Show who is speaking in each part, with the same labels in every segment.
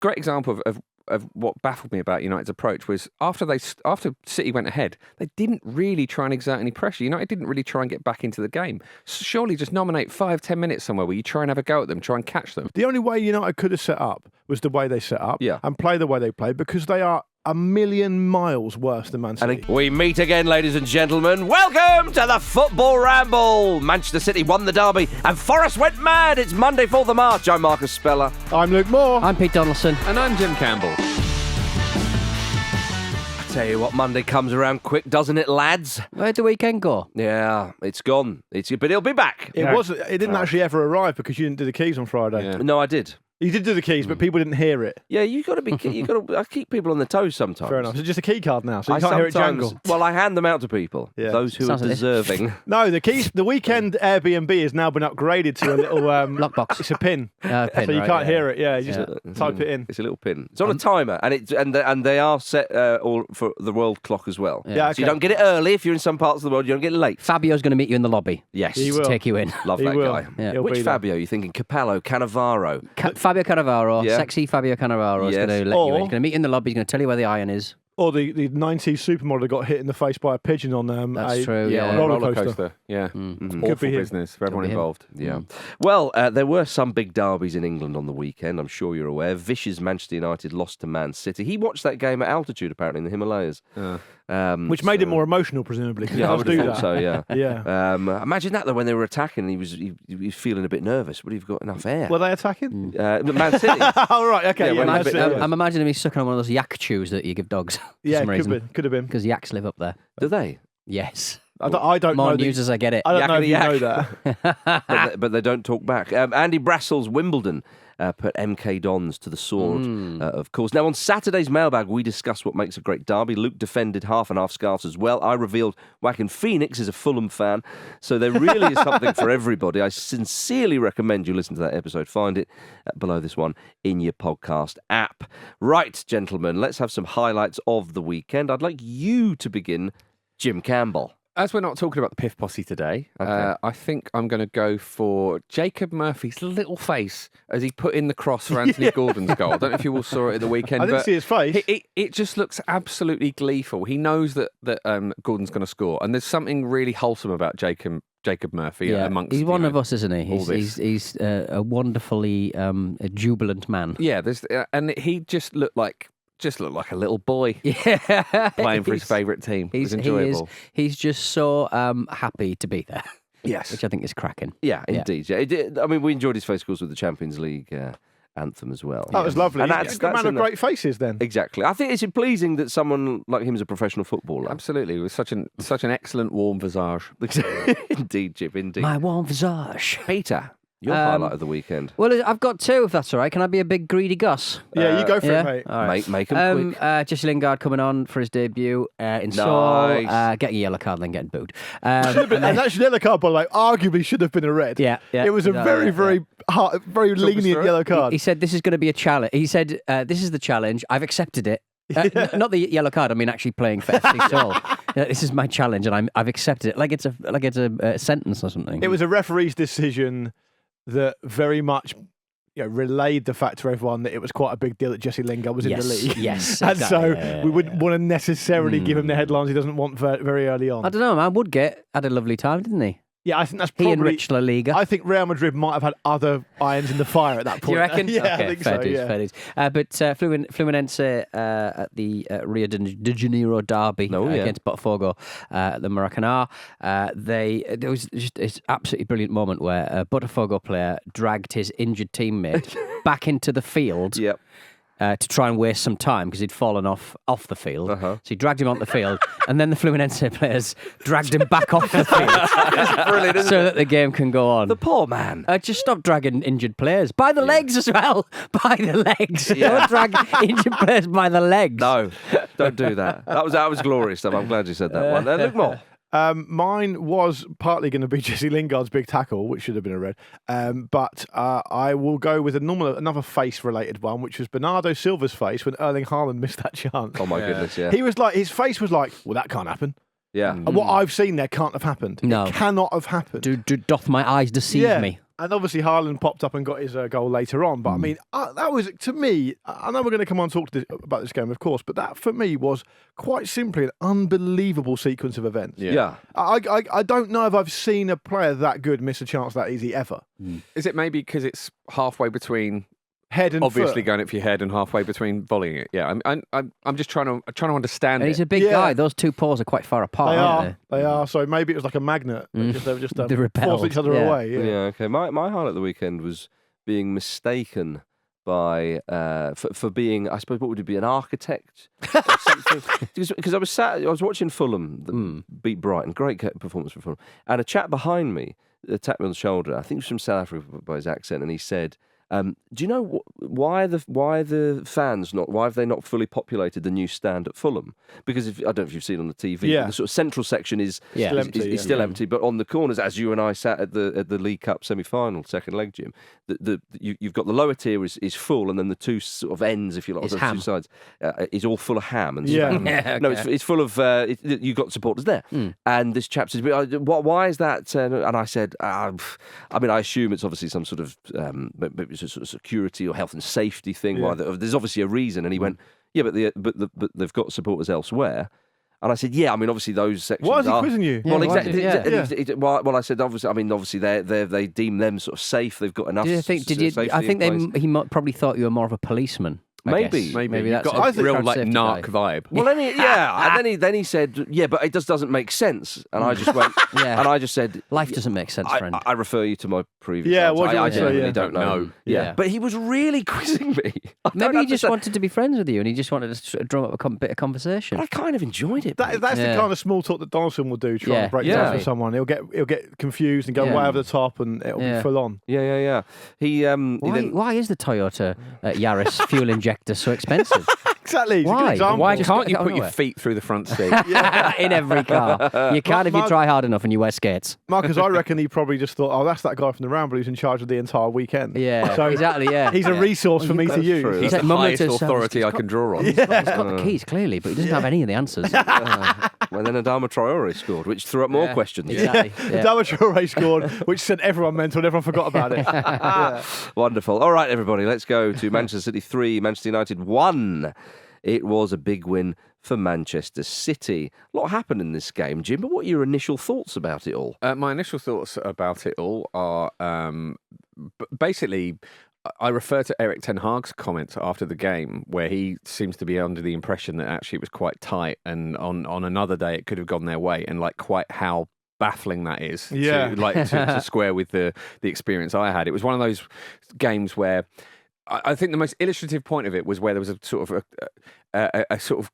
Speaker 1: great example of what baffled me about United's approach was after City went ahead, they didn't really try and exert any pressure. United didn't really try and get back into the game. Surely just nominate 5-10 minutes somewhere where you try and have a go at them, try and catch them.
Speaker 2: The only way United could have set up was the way they set up and play the way they played, because they are a million miles worse than Man City.
Speaker 3: We meet again, ladies and gentlemen. Welcome to the Football Ramble. Manchester City won the derby and Forest went mad. It's Monday, 4th of March. I'm Marcus Speller.
Speaker 2: I'm Luke Moore.
Speaker 4: I'm Pete Donaldson.
Speaker 1: And I'm Jim Campbell.
Speaker 3: I tell you what, Monday comes around quick, doesn't it, lads?
Speaker 4: Where'd the weekend go?
Speaker 3: Yeah, it's gone. But it'll be back.
Speaker 2: It didn't actually ever arrive because you didn't do the keys on Friday.
Speaker 1: Yeah.
Speaker 3: No, I did.
Speaker 2: You did do the keys, but people didn't hear it.
Speaker 3: Yeah, you got to be. I keep people on their toes sometimes.
Speaker 2: Fair enough. It's just a key card now, so you can't hear it jangle.
Speaker 3: Well, I hand them out to people. Yeah. Those who
Speaker 4: Sounds
Speaker 3: are deserving.
Speaker 2: No, the keys. The weekend Airbnb has now been upgraded to a little
Speaker 4: lockbox.
Speaker 2: It's a pin,
Speaker 4: Pin,
Speaker 2: so you can't hear it. Yeah, you just type it in.
Speaker 3: It's a little pin. It's on a timer, and they are set all for the world clock as well.
Speaker 2: Yeah, okay.
Speaker 3: So you don't get it early if you're in some parts of the world. You don't get it late.
Speaker 4: Fabio's going to meet you in the lobby.
Speaker 3: Yes,
Speaker 2: He will.
Speaker 4: To take you in.
Speaker 3: Love
Speaker 2: He
Speaker 3: that
Speaker 2: will.
Speaker 3: guy.
Speaker 4: Yeah.
Speaker 2: He'll
Speaker 3: Which
Speaker 2: be there.
Speaker 3: Fabio? You thinking Capello, Cannavaro?
Speaker 4: Fabio Cannavaro,
Speaker 3: Yeah.
Speaker 4: sexy Fabio Cannavaro is
Speaker 3: Yes.
Speaker 4: going to let you in. He's going to meet you in the lobby. He's going to tell you where the iron is.
Speaker 2: Or the 90s supermodel that got hit in the face by a pigeon on
Speaker 4: That's true,
Speaker 1: on
Speaker 4: yeah.
Speaker 1: a
Speaker 2: roller coaster.
Speaker 1: Yeah.
Speaker 2: Could
Speaker 1: Awful
Speaker 2: be him.
Speaker 1: business for everyone
Speaker 4: be him.
Speaker 1: involved.
Speaker 3: Yeah. Well, there were some big derbies in England on the weekend. I'm sure you're aware. Vicious Manchester United lost to Man City. He watched that game at altitude, apparently, in the Himalayas.
Speaker 2: Which made it more emotional, presumably.
Speaker 3: Yeah, I
Speaker 2: Let's
Speaker 3: would have
Speaker 2: do
Speaker 3: thought
Speaker 2: that.
Speaker 3: so, yeah.
Speaker 2: Yeah.
Speaker 3: Imagine that, though, when they were attacking, he was feeling a bit nervous. Would he have got enough air?
Speaker 2: Were they attacking?
Speaker 3: Man City.
Speaker 2: Oh, right, okay.
Speaker 3: Yeah,
Speaker 2: Yeah,
Speaker 3: when
Speaker 2: that's
Speaker 3: they-
Speaker 2: it.
Speaker 4: I'm imagining he's sucking on one of those yak chews that you give dogs for
Speaker 2: Yeah,
Speaker 4: some reason.
Speaker 2: could have been.
Speaker 4: Because yaks live up there.
Speaker 3: Do they?
Speaker 4: Yes.
Speaker 2: I don't
Speaker 4: More
Speaker 2: know.
Speaker 4: news as I get it.
Speaker 2: I don't know if you
Speaker 3: Yakety
Speaker 2: know
Speaker 3: yak.
Speaker 2: that.
Speaker 3: but they don't talk back. Andy Brassell's Wimbledon put MK Dons to the sword, of course. Now, on Saturday's mailbag, we discussed what makes a great derby. Luke defended half and half scarves as well. I revealed Joaquin Phoenix is a Fulham fan. So there really is something for everybody. I sincerely recommend you listen to that episode. Find it below this one in your podcast app. Right, gentlemen, let's have some highlights of the weekend. I'd like you to begin, Jim Campbell.
Speaker 1: As we're not talking about the Piff Posse today,
Speaker 3: Okay.
Speaker 1: I think I'm going to go for Jacob Murphy's little face as he put in the cross for Anthony Gordon's goal. I don't know if you all saw it at the weekend.
Speaker 2: I didn't
Speaker 1: but
Speaker 2: see his face.
Speaker 1: It just looks absolutely gleeful. He knows that Gordon's going to score, and there's something really wholesome about Jacob Murphy amongst.
Speaker 4: He's one of us, isn't he?
Speaker 1: all this.
Speaker 4: He's a wonderfully a jubilant man.
Speaker 1: Yeah, and he just looked like a little boy
Speaker 4: Yeah,
Speaker 1: playing for his favourite team. It was enjoyable.
Speaker 4: He's just so happy to be there.
Speaker 1: Yes.
Speaker 4: Which I think is cracking.
Speaker 3: Yeah, indeed. Yeah. I mean, we enjoyed his face, of course, with the Champions League anthem as well.
Speaker 2: That was lovely.
Speaker 3: And
Speaker 2: He's a man of great faces then.
Speaker 3: Exactly. I think it's pleasing that someone like him is a professional footballer.
Speaker 1: Absolutely. With such an excellent warm visage.
Speaker 3: Indeed, Jim, indeed.
Speaker 4: My warm visage.
Speaker 3: Peter, your highlight of the weekend.
Speaker 4: Well, I've got two, if that's all right. Can I be a big greedy Gus?
Speaker 2: Yeah, you go for
Speaker 4: yeah?
Speaker 2: it, mate.
Speaker 4: All right.
Speaker 3: Make him quick.
Speaker 4: Jesse Lingard coming on for his debut in Seoul,
Speaker 3: Nice.
Speaker 4: getting a yellow card and then getting booed.
Speaker 2: And that yellow card, by the way, arguably should have been a red.
Speaker 4: Yeah.
Speaker 2: It was a very lenient yellow card.
Speaker 4: He said this is going to be a challenge. He said this is the challenge. I've accepted it. Not the yellow card. I mean, actually playing for FC Seoul. This is my challenge, and I've accepted it. Like it's a sentence or something.
Speaker 2: It was a referee's decision that very much relayed the fact to everyone that it was quite a big deal that Jesse Lingard was in the league.
Speaker 4: Yes,
Speaker 2: And
Speaker 4: exactly.
Speaker 2: so we wouldn't want to necessarily give him the headlines he doesn't want very early on.
Speaker 4: I don't know, man. Woodgate had a lovely time, didn't he?
Speaker 2: Yeah, I think that's
Speaker 4: He
Speaker 2: probably...
Speaker 4: enriched La Liga.
Speaker 2: I think Real Madrid might have had other irons in the fire at that point.
Speaker 4: Do you reckon?
Speaker 2: Yeah,
Speaker 4: okay,
Speaker 2: I think
Speaker 4: fair
Speaker 2: so,
Speaker 4: dues,
Speaker 2: yeah.
Speaker 4: fair dues. But Fluminense at the Rio de Janeiro derby against Botafogo at the Maracanã. There was just this absolutely brilliant moment where a Botafogo player dragged his injured teammate back into the field.
Speaker 3: Yep.
Speaker 4: To try and waste some time because he'd fallen off the field. So he dragged him onto the field, and then the Fluminense players dragged him back off the field.
Speaker 3: That's brilliant, isn't
Speaker 4: so
Speaker 3: it?
Speaker 4: that the game can go on.
Speaker 3: The poor man.
Speaker 4: Just stop dragging injured players by the legs as well. By the legs. Don't drag injured players by the legs.
Speaker 3: No, don't do that. That was glorious stuff. I'm glad you said that one. Look more.
Speaker 2: Mine was partly going to be Jesse Lingard's big tackle, which should have been a red. But I will go with another face-related one, which was Bernardo Silva's face when Erling Haaland missed that chance.
Speaker 3: Oh my goodness, yeah.
Speaker 2: He was like, his face was like, well, that can't happen.
Speaker 3: Yeah.
Speaker 2: And what I've seen there can't have happened.
Speaker 4: No.
Speaker 2: It cannot have happened.
Speaker 4: Doth my eyes deceive me?
Speaker 2: And obviously Haaland popped up and got his goal later on. But I mean, that was, to me, I know we're going to come on and talk about this game, of course, but that for me was quite simply an unbelievable sequence of events.
Speaker 3: Yeah.
Speaker 2: I don't know if I've seen a player that good miss a chance that easy ever.
Speaker 1: Is it maybe because it's halfway between
Speaker 2: head and
Speaker 1: obviously
Speaker 2: foot.
Speaker 1: going it for your head and halfway between volleying it? Yeah, I'm just trying to understand
Speaker 4: And
Speaker 1: it.
Speaker 4: he's a big guy. Those two paws are quite far apart, aren't
Speaker 2: They are. So maybe it was like a magnet. They were just
Speaker 4: They repelled.
Speaker 2: forced each other
Speaker 4: Yeah.
Speaker 2: away.
Speaker 3: Yeah, okay. My highlight of the weekend was being mistaken by for being, I suppose, what would it be, an architect or something? Because I was watching Fulham beat Brighton, great performance for Fulham, and a chap behind me tapped me on the shoulder. I think he was from South Africa by his accent, and he said, do you know why the fans why have they not fully populated the new stand at Fulham? Because I don't know if you've seen on the TV, the sort of central section is still empty, but on the corners, as you and I sat at the League Cup semi-final, second leg, Jim, you've got the lower tier is full, and then the two sort of ends, if you like,
Speaker 4: It's
Speaker 3: the
Speaker 4: ham.
Speaker 3: two sides, is all full of ham and
Speaker 2: Yeah.
Speaker 3: spam.
Speaker 4: Yeah,
Speaker 3: No,
Speaker 4: okay.
Speaker 3: it's full of you've got supporters there, and this chap says, "Why is that?" And I said, I assume it's obviously some sort of maybe it's a sort of security or health and safety thing.
Speaker 2: Yeah.
Speaker 3: Why there's obviously a reason. And he went, "Yeah, but they've got supporters elsewhere." And I said, "Yeah, I mean, obviously those sections."
Speaker 2: Why is he
Speaker 3: are...
Speaker 2: quizzing you?
Speaker 3: Well,
Speaker 4: Yeah, why
Speaker 3: exactly.
Speaker 4: is it?
Speaker 3: Well, I said, obviously, they deem them sort of safe. They've got enough.
Speaker 4: I think
Speaker 3: safety in place.
Speaker 4: probably thought you were more of a policeman. I
Speaker 3: Maybe.
Speaker 4: guess.
Speaker 1: Maybe
Speaker 4: that's
Speaker 1: you've got
Speaker 4: it.
Speaker 1: a real
Speaker 2: I'd
Speaker 1: like
Speaker 4: safety
Speaker 1: narc
Speaker 4: guy.
Speaker 1: vibe.
Speaker 3: Well, then he said, "Yeah, but it just doesn't make sense." And I just went,
Speaker 4: Yeah.
Speaker 3: and I just said,
Speaker 4: Life doesn't make sense, friend.
Speaker 3: I refer you to my previous.
Speaker 2: Yeah,
Speaker 3: answer.
Speaker 2: what do you
Speaker 3: I
Speaker 2: want to say?
Speaker 3: genuinely
Speaker 2: Yeah.
Speaker 3: don't know.
Speaker 4: Yeah.
Speaker 3: But he was really quizzing me. I don't
Speaker 4: Maybe he just
Speaker 3: understand.
Speaker 4: wanted to be friends with you, and he just wanted to sort of drum up a bit of conversation.
Speaker 3: But I kind of enjoyed it. mate.
Speaker 2: That's
Speaker 4: Yeah.
Speaker 2: the kind of small talk that Donaldson will do, trying
Speaker 4: Yeah.
Speaker 2: to break
Speaker 3: Yeah.
Speaker 2: down for someone. He'll get confused and go
Speaker 4: Yeah.
Speaker 2: way over the top, and it'll
Speaker 4: Yeah.
Speaker 2: be full on.
Speaker 3: Yeah. He
Speaker 4: Why is the Toyota Yaris fuel injector so expensive?
Speaker 2: Exactly. It's a good
Speaker 4: Why?
Speaker 2: example.
Speaker 1: Why
Speaker 4: Just
Speaker 1: can't
Speaker 4: get
Speaker 1: you
Speaker 4: out
Speaker 1: put
Speaker 4: of
Speaker 1: your
Speaker 4: the way.
Speaker 1: feet through the front seat?
Speaker 4: In every car. You can't if you
Speaker 2: Mark-
Speaker 4: try hard enough and you wear skates.
Speaker 2: Marcus, I reckon he probably just thought, "Oh, that's that guy from the Ramble who's in charge of the entire weekend."
Speaker 4: Yeah,
Speaker 2: So
Speaker 4: exactly, yeah.
Speaker 2: he's a resource for me to use.
Speaker 3: true.
Speaker 1: He's
Speaker 4: like
Speaker 1: the
Speaker 4: Mum
Speaker 1: highest
Speaker 4: Little Sounds.
Speaker 1: authority I can draw on.
Speaker 4: He's got the keys, clearly, but he doesn't have any of the answers.
Speaker 3: Well, then Adama Traore scored, which threw up more
Speaker 4: Yeah,
Speaker 3: questions.
Speaker 4: Exactly. Yeah.
Speaker 2: Adama Traore scored, which sent everyone mental, and everyone forgot about it. Yeah.
Speaker 3: Wonderful. All right, everybody, let's go to Manchester City 3, Manchester United 1. It was a big win for Manchester City. A lot happened in this game, Jim, but what are your initial thoughts about it all?
Speaker 1: My initial thoughts about it all are basically, I refer to Erik Ten Hag's comments after the game, where he seems to be under the impression that actually it was quite tight, and on another day it could have gone their way, and like quite how baffling that is to square with the experience I had. It was one of those games where I think the most illustrative point of it was where there was a sort of a sort of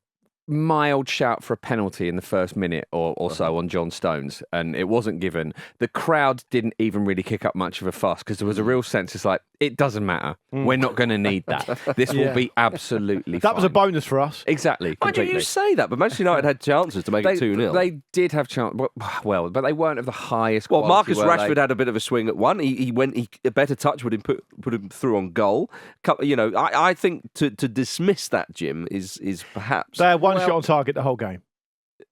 Speaker 1: mild shout for a penalty in the first minute or so on John Stones, and it wasn't given. The crowd didn't even really kick up much of a fuss, because there was a real sense, it's like, it doesn't matter. We're not going to need that. This will be absolutely
Speaker 2: That
Speaker 1: fine.
Speaker 2: was a bonus for us.
Speaker 1: Exactly.
Speaker 3: Why do you
Speaker 1: Completely.
Speaker 3: say that? But Manchester United had chances to make it 2-0.
Speaker 1: They did have chance, well, but they weren't of the highest
Speaker 3: Well,
Speaker 1: quality,
Speaker 3: Marcus
Speaker 1: were
Speaker 3: Rashford
Speaker 1: they?
Speaker 3: had a bit of a swing at one. A better touch would put him through on goal. I think to dismiss that, Jim, is perhaps
Speaker 2: They had one shot on target the whole game.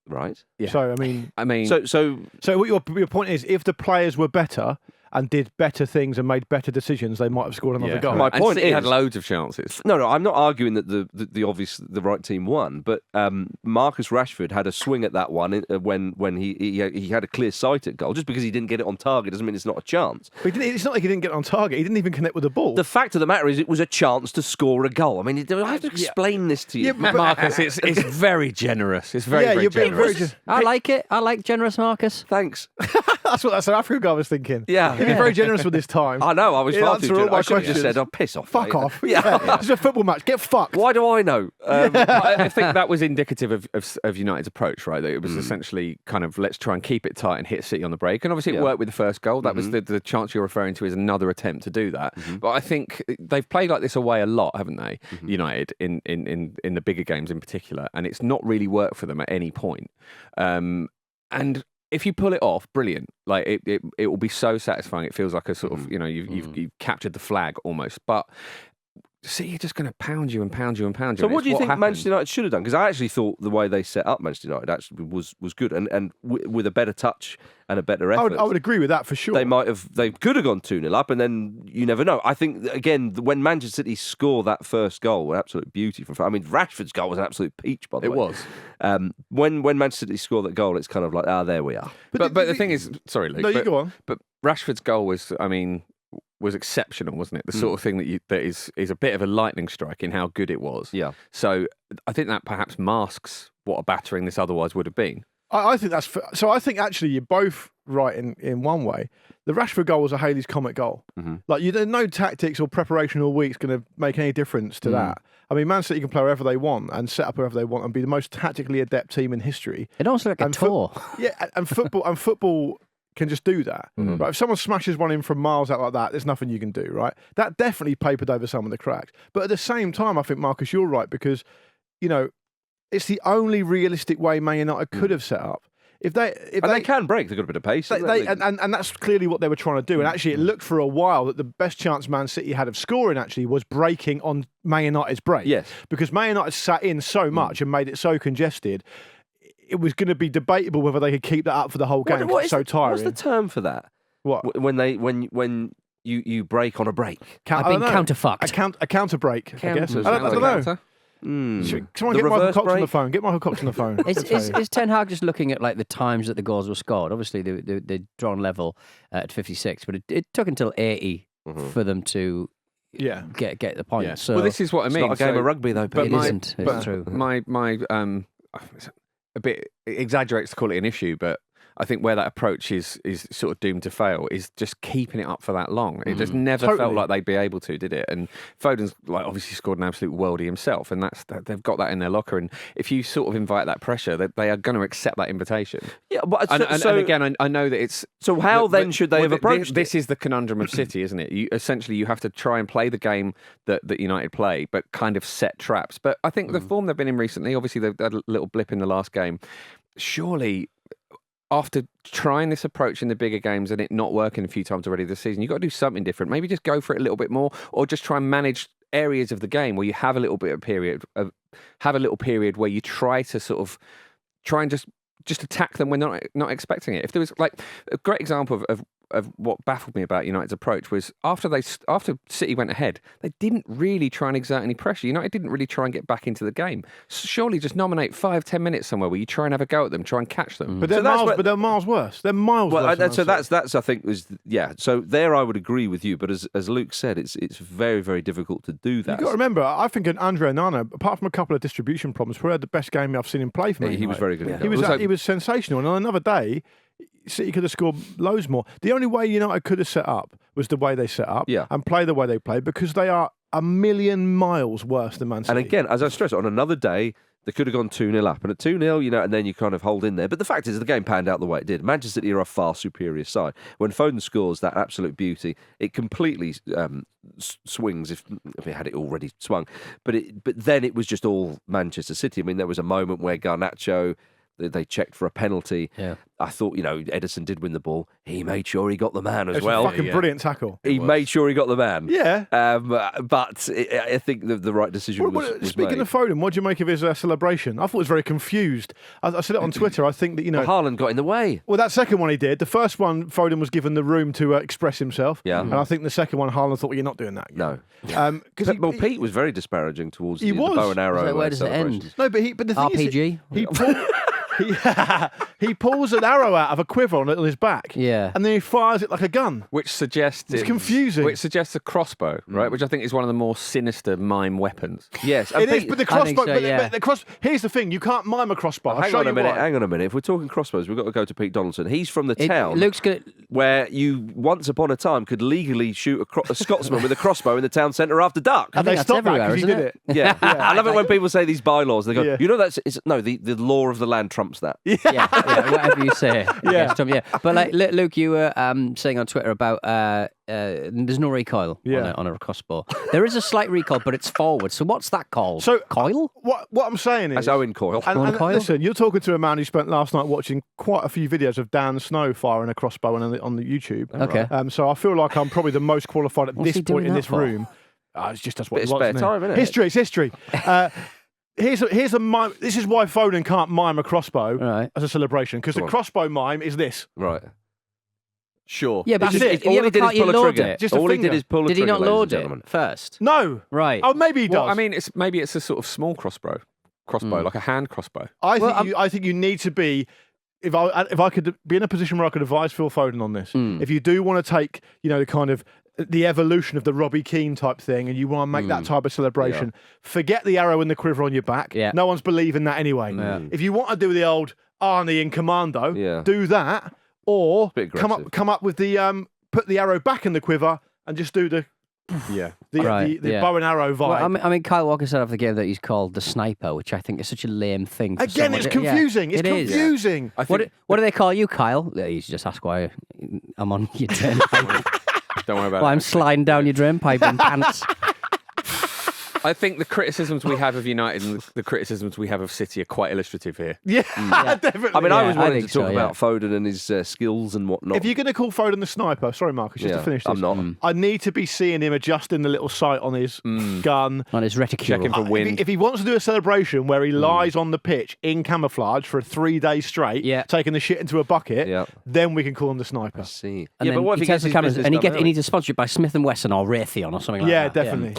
Speaker 3: right.
Speaker 1: Yeah.
Speaker 2: So
Speaker 1: I mean,
Speaker 3: So
Speaker 2: what your point is, if the players were better and did better things and made better decisions, they might have scored another goal.
Speaker 3: My
Speaker 1: and
Speaker 3: point
Speaker 1: City had
Speaker 3: is-
Speaker 1: loads of chances.
Speaker 3: No, I'm not arguing that the right team won, but Marcus Rashford had a swing at that one when he had a clear sight at goal. Just because he didn't get it on target doesn't mean it's not a chance.
Speaker 2: But it's not like he didn't get on target. He didn't even connect with the ball.
Speaker 3: The fact of the matter is, it was a chance to score a goal. I mean, I have to explain this to you.
Speaker 2: Yeah, but-
Speaker 1: Marcus, it's very generous. It's very, very
Speaker 2: you're being
Speaker 1: generous.
Speaker 2: very.
Speaker 4: I like it. I like generous Marcus.
Speaker 3: Thanks.
Speaker 2: That's what that South African guy was thinking.
Speaker 3: Yeah.
Speaker 2: He'd be very generous with his time.
Speaker 3: I know. I was
Speaker 2: He'll
Speaker 3: far too
Speaker 2: answer all
Speaker 3: generous.
Speaker 2: my
Speaker 3: I should have just
Speaker 2: questions.
Speaker 3: said, "Oh, piss off,
Speaker 2: Fuck
Speaker 3: mate."
Speaker 2: off.
Speaker 3: Yeah.
Speaker 2: It's a football match. Get fucked.
Speaker 3: Why do I know?
Speaker 1: I think that was indicative of United's approach, right? That it was essentially kind of, let's try and keep it tight and hit City on the break. And obviously it worked with the first goal. That was the chance you're referring to, is another attempt to do that. But I think they've played like this away a lot, haven't they? United in the bigger games in particular, and it's not really worked for them at any point. And if you pull it off, brilliant. Like it will be so satisfying. It feels like a sort of, you've captured the flag almost. But City are just going to pound you and pound you and pound you.
Speaker 3: So
Speaker 1: and
Speaker 3: what do
Speaker 1: it's
Speaker 3: you think
Speaker 1: happened.
Speaker 3: Manchester United should have done? Because I actually thought the way they set up Manchester United actually was good, and with a better touch and a better effort.
Speaker 2: I would agree with that for sure.
Speaker 3: They could have gone 2-0 up, and then you never know. I think again when Manchester City score that first goal, an absolute beauty from. I mean, Rashford's goal was an absolute peach, by the way.
Speaker 1: It was.
Speaker 3: When Manchester City score that goal, it's kind of like, there we are.
Speaker 1: But the thing is, sorry, Luke.
Speaker 2: No, you go on.
Speaker 1: But Rashford's goal was, was exceptional, wasn't it? The sort of thing that is a bit of a lightning strike in how good it was.
Speaker 3: Yeah.
Speaker 1: So I think that perhaps masks what a battering this otherwise would have been.
Speaker 2: I think that's so. I think actually you're both right in one way. The Rashford goal was a Haley's Comet goal.
Speaker 3: Mm-hmm.
Speaker 2: Like there's no tactics or preparation all week's going to make any difference to that. I mean, Man City can play wherever they want and set up wherever they want and be the most tactically adept team in history.
Speaker 4: It almost like a tour.
Speaker 2: And football can just do that. Right? If someone smashes one in from miles out like that, there's nothing you can do, right? That definitely papered over some of the cracks. But at the same time, I think, Marcus, you're right, because, it's the only realistic way Man United could have set up. If they
Speaker 3: can break, they've got a bit of pace.
Speaker 2: And that's clearly what they were trying to do. And actually, it looked for a while that the best chance Man City had of scoring actually was breaking on Man United's break.
Speaker 3: Yes.
Speaker 2: Because Man United sat in so much and made it so congested, it was going to be debatable whether they could keep that up for the whole game. It's so tiring.
Speaker 3: What's the term for that?
Speaker 2: What?
Speaker 3: When you break on a break?
Speaker 4: I've been counterfucked.
Speaker 2: A counter break, I guess. I don't know. Someone get Michael Cox on the phone. Get Michael Cox on the phone.
Speaker 4: Is Ten Hag just looking at like the times that the goals were scored? Obviously, they'd drawn level at 56, but it took until 80 for them to get the point.
Speaker 2: Yeah.
Speaker 4: So
Speaker 1: Well, this is what I mean.
Speaker 3: It's not a game of rugby, though.
Speaker 4: but it isn't. It's
Speaker 1: But
Speaker 4: true.
Speaker 1: my a bit exaggerates to call it an issue, but I think where that approach is sort of doomed to fail is just keeping it up for that long. It just never felt like they'd be able to, did it? And Foden's obviously scored an absolute worldie himself, and they've got that in their locker. And if you sort of invite that pressure, they are going to accept that invitation.
Speaker 3: Yeah, but
Speaker 1: and again, I know that it's.
Speaker 3: So how then should they have approached
Speaker 1: this? Is the conundrum of City, isn't it? You have to try and play the game that United play, but kind of set traps. But I think the form they've been in recently, obviously they've had a little blip in the last game. Surely, after trying this approach in the bigger games and it not working a few times already this season, you've got to do something different. Maybe just go for it a little bit more, or just try and manage areas of the game where you have a little bit of period, where you try and just attack them when they're not expecting it. If there was a great example of what baffled me about United's approach was after City went ahead, they didn't really try and exert any pressure. United didn't really try and get back into the game. Surely just nominate 5-10 minutes somewhere where you try and have a go at them, try and catch them.
Speaker 2: But they're miles worse. They're miles worse.
Speaker 3: So that's I think So there I would agree with you. But as Luke said, it's very, very difficult to do that.
Speaker 2: You've got to remember, I think Andre Onana, apart from a couple of distribution problems, probably had the best game I've seen him play for me.
Speaker 3: He was very good.
Speaker 2: He was sensational. And on another day, City could have scored loads more. The only way United could have set up was the way they set up and play the way they play, because they are a million miles worse than Man City.
Speaker 3: And again, as I stress, on another day, they could have gone 2-0 up. And at 2-0, and then you kind of hold in there. But the fact is, the game panned out the way it did. Manchester City are a far superior side. When Foden scores that absolute beauty, it completely swings, if it had it already swung. But then it was just all Manchester City. I mean, there was a moment where Garnacho, they checked for a penalty.
Speaker 4: Yeah.
Speaker 3: I thought, Edison did win the ball. He made sure he got the man as
Speaker 2: It's
Speaker 3: well.
Speaker 2: a fucking brilliant tackle.
Speaker 3: He made sure he got the man.
Speaker 2: Yeah.
Speaker 3: But I think the right decision was
Speaker 2: Speaking
Speaker 3: made.
Speaker 2: of Foden, what do you make of his celebration? I thought he was very confused. I said it on Twitter. I think that,
Speaker 3: Haaland got in the way.
Speaker 2: Well, that second one he did. The first one, Foden was given the room to express himself.
Speaker 3: Yeah.
Speaker 2: And I think the second one, Haaland thought, well, you're not doing that.
Speaker 3: No.
Speaker 2: Because
Speaker 3: Pete was very disparaging towards the
Speaker 2: was.
Speaker 3: bow and arrow.
Speaker 4: So where does it end?
Speaker 2: No, but the thing
Speaker 4: RPG?
Speaker 2: he pulls an arrow out of a quiver on his back.
Speaker 4: Yeah.
Speaker 2: And then he fires it like a gun.
Speaker 1: Which suggests
Speaker 2: It's confusing.
Speaker 1: Which suggests a crossbow, right? Which I think is one of the more sinister mime weapons.
Speaker 3: Yes.
Speaker 2: It is, but the crossbow.
Speaker 4: so,
Speaker 2: Here's the thing: you can't mime a crossbow.
Speaker 3: Hang on a minute. If we're talking crossbows, we've got to go to Pete Donaldson. He's from the town.
Speaker 4: Luke's good.
Speaker 3: Where you once upon a time could legally shoot a Scotsman with a crossbow in the town centre after dark.
Speaker 2: And they
Speaker 4: that's
Speaker 2: stopped that
Speaker 4: everywhere,
Speaker 2: because he
Speaker 4: isn't
Speaker 2: did it.
Speaker 3: Yeah. I love it when people say these bylaws. They go,
Speaker 2: Yeah.
Speaker 3: the law of the land trumps that.
Speaker 4: Yeah, whatever you say.
Speaker 2: Yeah.
Speaker 4: Yeah. But Luke, you were saying on Twitter about there's no recoil on a crossbow. There is a slight recoil, but it's forward. So what's that called?
Speaker 2: So
Speaker 4: coil?
Speaker 2: What I'm saying is,
Speaker 3: That's Owen Coyle.
Speaker 2: and
Speaker 4: Coyle?
Speaker 2: listen, you're talking to a man who spent last night watching quite a few videos of Dan Snow firing a crossbow on the YouTube.
Speaker 4: Okay.
Speaker 2: So I feel like I'm probably the most qualified at
Speaker 4: What's
Speaker 2: this
Speaker 4: he
Speaker 2: point
Speaker 4: doing
Speaker 2: in
Speaker 4: that
Speaker 2: this
Speaker 4: for?
Speaker 2: room. It's just that's what
Speaker 3: Bit
Speaker 2: he
Speaker 3: of
Speaker 2: wants,
Speaker 3: spare
Speaker 2: isn't it?
Speaker 3: time, isn't it?
Speaker 2: History, it's history. Here's a mime. This is why Foden can't mime a crossbow as a celebration, because the crossbow mime is this.
Speaker 3: Right. Sure.
Speaker 4: Yeah, but
Speaker 3: It's just-
Speaker 4: all
Speaker 3: all he did is pull a trigger.
Speaker 2: Just a
Speaker 3: All he
Speaker 2: finger.
Speaker 3: did is pull a
Speaker 4: Did he
Speaker 3: trigger.
Speaker 4: not
Speaker 3: ladies and
Speaker 4: load
Speaker 3: gentlemen.
Speaker 4: it first?
Speaker 2: No.
Speaker 4: Right.
Speaker 2: Oh, maybe he does.
Speaker 1: Well, I mean, maybe it's a sort of small crossbow, like a hand crossbow.
Speaker 2: I think you need to be. If I could be in a position where I could advise Phil Foden on this, if you do want to take, the kind of the evolution of the Robbie Keane type thing, and you want to make that type of celebration, forget the arrow in the quiver on your back.
Speaker 4: Yeah.
Speaker 2: No one's believing that anyway. If you want to do the old Arnie in Commando, do that, or come up with the put the arrow back in the quiver and just do the bow and arrow vibe.
Speaker 4: Well, I mean, Kyle Walker said after the game that he's called the sniper, which I think is such a lame thing.
Speaker 2: Again, it's confusing.
Speaker 4: Yeah,
Speaker 2: it's confusing.
Speaker 4: What do they call you, Kyle? You just ask why I'm on your drain pipe.
Speaker 1: Don't worry about
Speaker 4: Why
Speaker 1: it.
Speaker 4: I'm sliding down your drain pipe in pants.
Speaker 1: I think the criticisms we have of United and the criticisms we have of City are quite illustrative here.
Speaker 2: Yeah, definitely.
Speaker 3: I mean, I was
Speaker 4: I
Speaker 3: wanting
Speaker 4: think
Speaker 3: to talk
Speaker 4: so,
Speaker 3: about Foden and his skills and whatnot.
Speaker 2: If you're going to call Foden the sniper, sorry, Marcus, just to finish this.
Speaker 3: I'm not.
Speaker 2: I need to be seeing him adjusting the little sight on his gun.
Speaker 4: On his reticule.
Speaker 1: Checking for wind.
Speaker 2: If he wants to do a celebration where he lies on the pitch in camouflage for 3 days straight, taking the shit into a bucket, then we can call him the sniper.
Speaker 3: I see.
Speaker 4: And then
Speaker 3: but what
Speaker 4: he
Speaker 3: if he
Speaker 4: tells
Speaker 3: gets
Speaker 4: the
Speaker 3: his
Speaker 4: cameras,
Speaker 3: business
Speaker 4: and he
Speaker 3: done
Speaker 4: needs a sponsorship by Smith & Wesson or Raytheon or something like
Speaker 2: Yeah,
Speaker 4: that.
Speaker 2: definitely.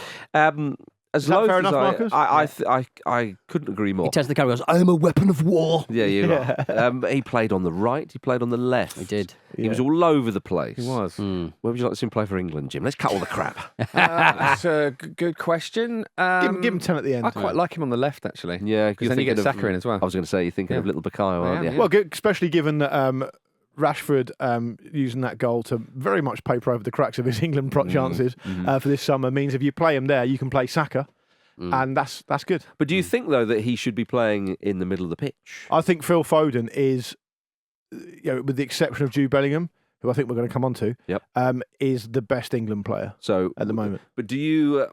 Speaker 3: As
Speaker 2: that
Speaker 3: loath
Speaker 2: fair
Speaker 3: as
Speaker 2: enough, Marcus?
Speaker 3: I couldn't agree more.
Speaker 4: He tells the camera, goes, I am a weapon of war.
Speaker 3: Yeah, you are. He played on the right. He played on the left.
Speaker 4: He did.
Speaker 3: He was all over the place.
Speaker 1: He was.
Speaker 3: Where would you like to see him play for England, Jim? Let's cut all the crap.
Speaker 1: That's a good question.
Speaker 2: Give him 10 at the end.
Speaker 1: I quite like him on the left, actually.
Speaker 3: Yeah,
Speaker 1: because then you get Saka in as well.
Speaker 3: I was going to say, you're thinking of little Bukayo, aren't you?
Speaker 2: Well, especially given that Rashford using that goal to very much paper over the cracks of his England chances for this summer means if you play him there, you can play Saka. And that's good.
Speaker 3: But do you think, though, that he should be playing in the middle of the pitch?
Speaker 2: I think Phil Foden is, with the exception of Jude Bellingham, who I think we're going to come on to, is the best England player at the moment.
Speaker 3: But do you...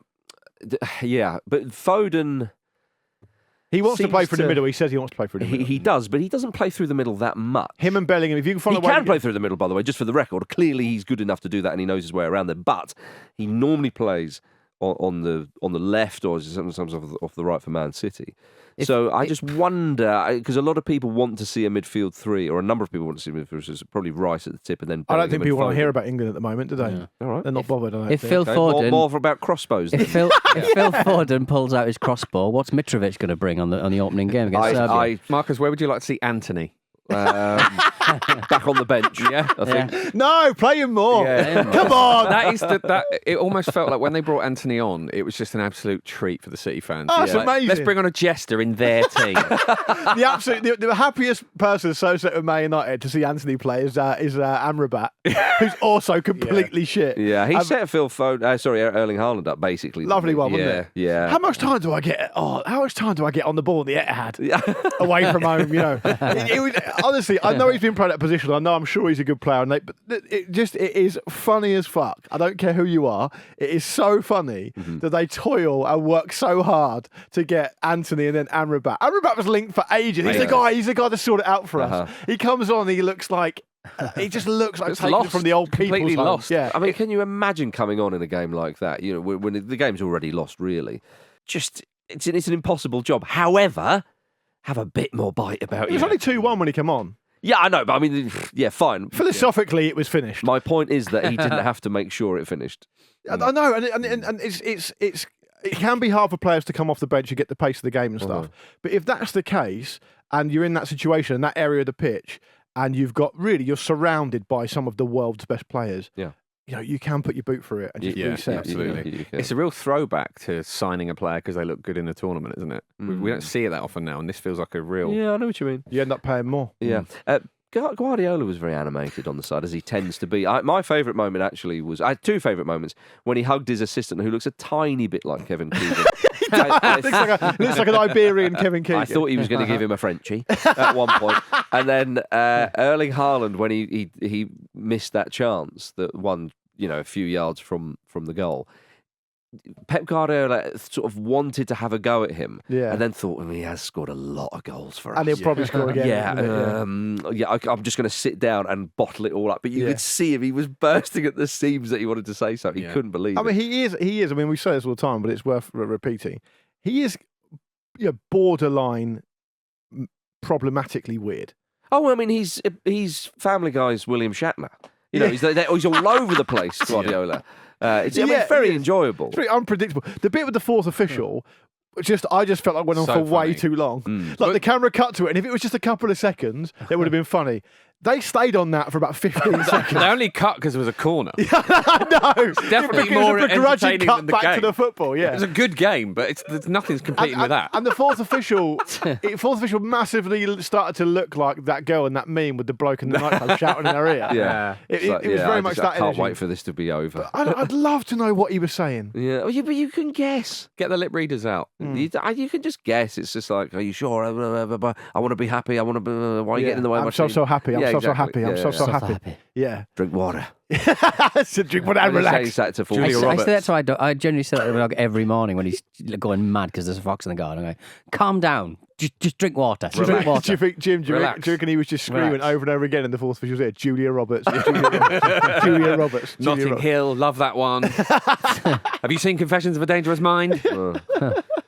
Speaker 3: but Foden...
Speaker 2: He wants to play through the middle. He says he wants to play through the middle.
Speaker 3: He does, but he doesn't play through the middle that much.
Speaker 2: Him and Bellingham, if you can find a way...
Speaker 3: He can play through the middle, by the way, just for the record. Clearly, he's good enough to do that and he knows his way around there. But he normally plays on the left or sometimes off the right for Man City. I just wonder, because a lot of people want to see a midfield three, or a number of people want to see a midfield three, so probably right at the tip and then
Speaker 2: I don't think people want to
Speaker 3: Foden.
Speaker 2: hear about England at the moment, do they?
Speaker 3: Yeah. All right.
Speaker 2: They're not bothered.
Speaker 4: If Phil Foden...
Speaker 3: More about crossbows.
Speaker 4: If Phil Foden pulls out his crossbow, what's Mitrovic going to bring on the opening game against Serbia?
Speaker 1: Marcus, where would you like to see Anthony?
Speaker 3: Back on the bench, I think.
Speaker 2: No, play him more.
Speaker 1: Yeah.
Speaker 2: Come on.
Speaker 1: That it almost felt like when they brought Anthony on, it was just an absolute treat for the City fans.
Speaker 2: Oh, it's amazing.
Speaker 1: Let's bring on a jester in their team.
Speaker 2: The happiest person associated with Man United to see Anthony play is Amrabat, who's also completely shit.
Speaker 3: Yeah, he set Phil Foden, Erling Haaland up basically.
Speaker 2: Lovely one, wasn't it?
Speaker 3: Yeah.
Speaker 2: How much time do I get? How much time do I get on the ball in the Etihad away from home? It was, honestly, I know he's been playing that position. I'm sure he's a good player, but it is funny as fuck. I don't care who you are. It is so funny that they toil and work so hard to get Anthony and then Amrabat. Amrabat was linked for ages. He's the guy to sort it out for us. He comes on, he looks like. He just looks like taken
Speaker 1: lost,
Speaker 2: from the old people's
Speaker 1: completely
Speaker 2: home.
Speaker 1: lost.
Speaker 2: Yeah,
Speaker 3: I mean, can you imagine coming on in a game like that? When the game's already lost, really. Just it's an impossible job. However, have a bit more bite about
Speaker 2: it was only 2-1 when he came on.
Speaker 3: Yeah, I know, but I mean, fine.
Speaker 2: Philosophically, it was finished.
Speaker 3: My point is that he didn't have to make sure it finished.
Speaker 2: I know, and it can be hard for players to come off the bench and get the pace of the game and stuff. But if that's the case, and you're in that situation, in that area of the pitch, and you're surrounded by some of the world's best players. Yeah. You can put your boot through it and just reset.
Speaker 1: Absolutely. It's a real throwback to signing a player because they look good in the tournament, isn't it? We don't see it that often now, and this feels like a real...
Speaker 3: Yeah, I know what you mean.
Speaker 2: You end up paying more.
Speaker 3: Yeah. Guardiola was very animated on the side, as he tends to be. My favourite moment, actually, was... I had two favourite moments. When he hugged his assistant, who looks a tiny bit like Kevin Keegan.
Speaker 2: Looks like an Iberian Kevin Keegan.
Speaker 3: I thought he was going to give him a Frenchie at one point. And then Erling Haaland, when he missed that chance that won, a few yards from the goal, Pep Guardiola sort of wanted to have a go at him,
Speaker 2: Yeah.
Speaker 3: and then thought, he has scored a lot of goals for us.
Speaker 2: And he'll probably score again.
Speaker 3: I'm just going to sit down and bottle it all up. But you could see him; he was bursting at the seams that he wanted to say something. He couldn't believe it.
Speaker 2: I mean, he is. I mean, we say this all the time, but it's worth repeating. He is borderline problematically weird.
Speaker 3: Oh, I mean, he's Family Guy's William Shatner. You know, he's all over the place, Guardiola. It's very enjoyable.
Speaker 2: It's very unpredictable. The bit with the fourth official, I just felt like went on for way too long. Like the camera cut to it, and if it was just a couple of seconds, it would have been funny. They stayed on that for about 15 seconds.
Speaker 1: They only cut because it was a corner.
Speaker 2: I know. It's
Speaker 1: definitely more
Speaker 2: a begrudging
Speaker 1: entertaining
Speaker 2: cut
Speaker 1: than the
Speaker 2: back
Speaker 1: game.
Speaker 2: to the football. Yeah,
Speaker 1: It was a good game, but nothing's competing with that.
Speaker 2: And the fourth official, massively started to look like that girl in that meme with the bloke in the nightclub shouting in her ear.
Speaker 3: Yeah,
Speaker 2: it was very much that
Speaker 3: I can't
Speaker 2: energy.
Speaker 3: wait for this to be over.
Speaker 2: I'd love to know what he was saying.
Speaker 3: Yeah, but you can guess.
Speaker 1: Get the lip readers out.
Speaker 3: You can just guess. It's just like, are you sure? I want to be happy. I want to be. Why are you getting in the way of my team?
Speaker 2: So happy. I'm so happy. I'm so happy. Yeah.
Speaker 3: Drink water.
Speaker 2: So drink water and relax.
Speaker 3: That to
Speaker 4: I say that to I genuinely say that to my dog every morning when he's going mad because there's a fox in the garden. I'm like, calm down. Just drink water. Drink water.
Speaker 2: Do you think, Jim, do you reckon he was just screaming over and over again in the fourth official's ear, Julia Roberts, Julia Roberts.
Speaker 1: Notting Hill, love that one. Have you seen Confessions of a Dangerous Mind?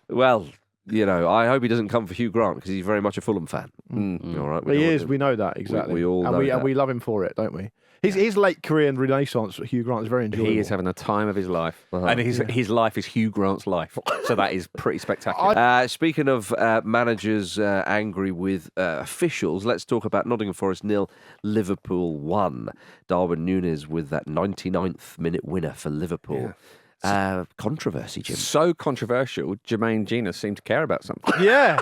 Speaker 3: Well, I hope he doesn't come for Hugh Grant because he's very much a Fulham fan. All right,
Speaker 2: he is. We know that exactly.
Speaker 3: We all know
Speaker 2: that.
Speaker 3: And
Speaker 2: we love him for it, don't we? His late career and renaissance, Hugh Grant, is very enjoyable.
Speaker 1: He is having the time of his life. And his life is Hugh Grant's life. So that is pretty spectacular.
Speaker 3: Speaking of managers angry with officials, let's talk about Nottingham Forest 0, Liverpool 1. Darwin Núñez with that 99th minute winner for Liverpool. Controversy, Jim.
Speaker 1: So controversial, Jermaine Genius seemed to care about something.
Speaker 2: Yeah.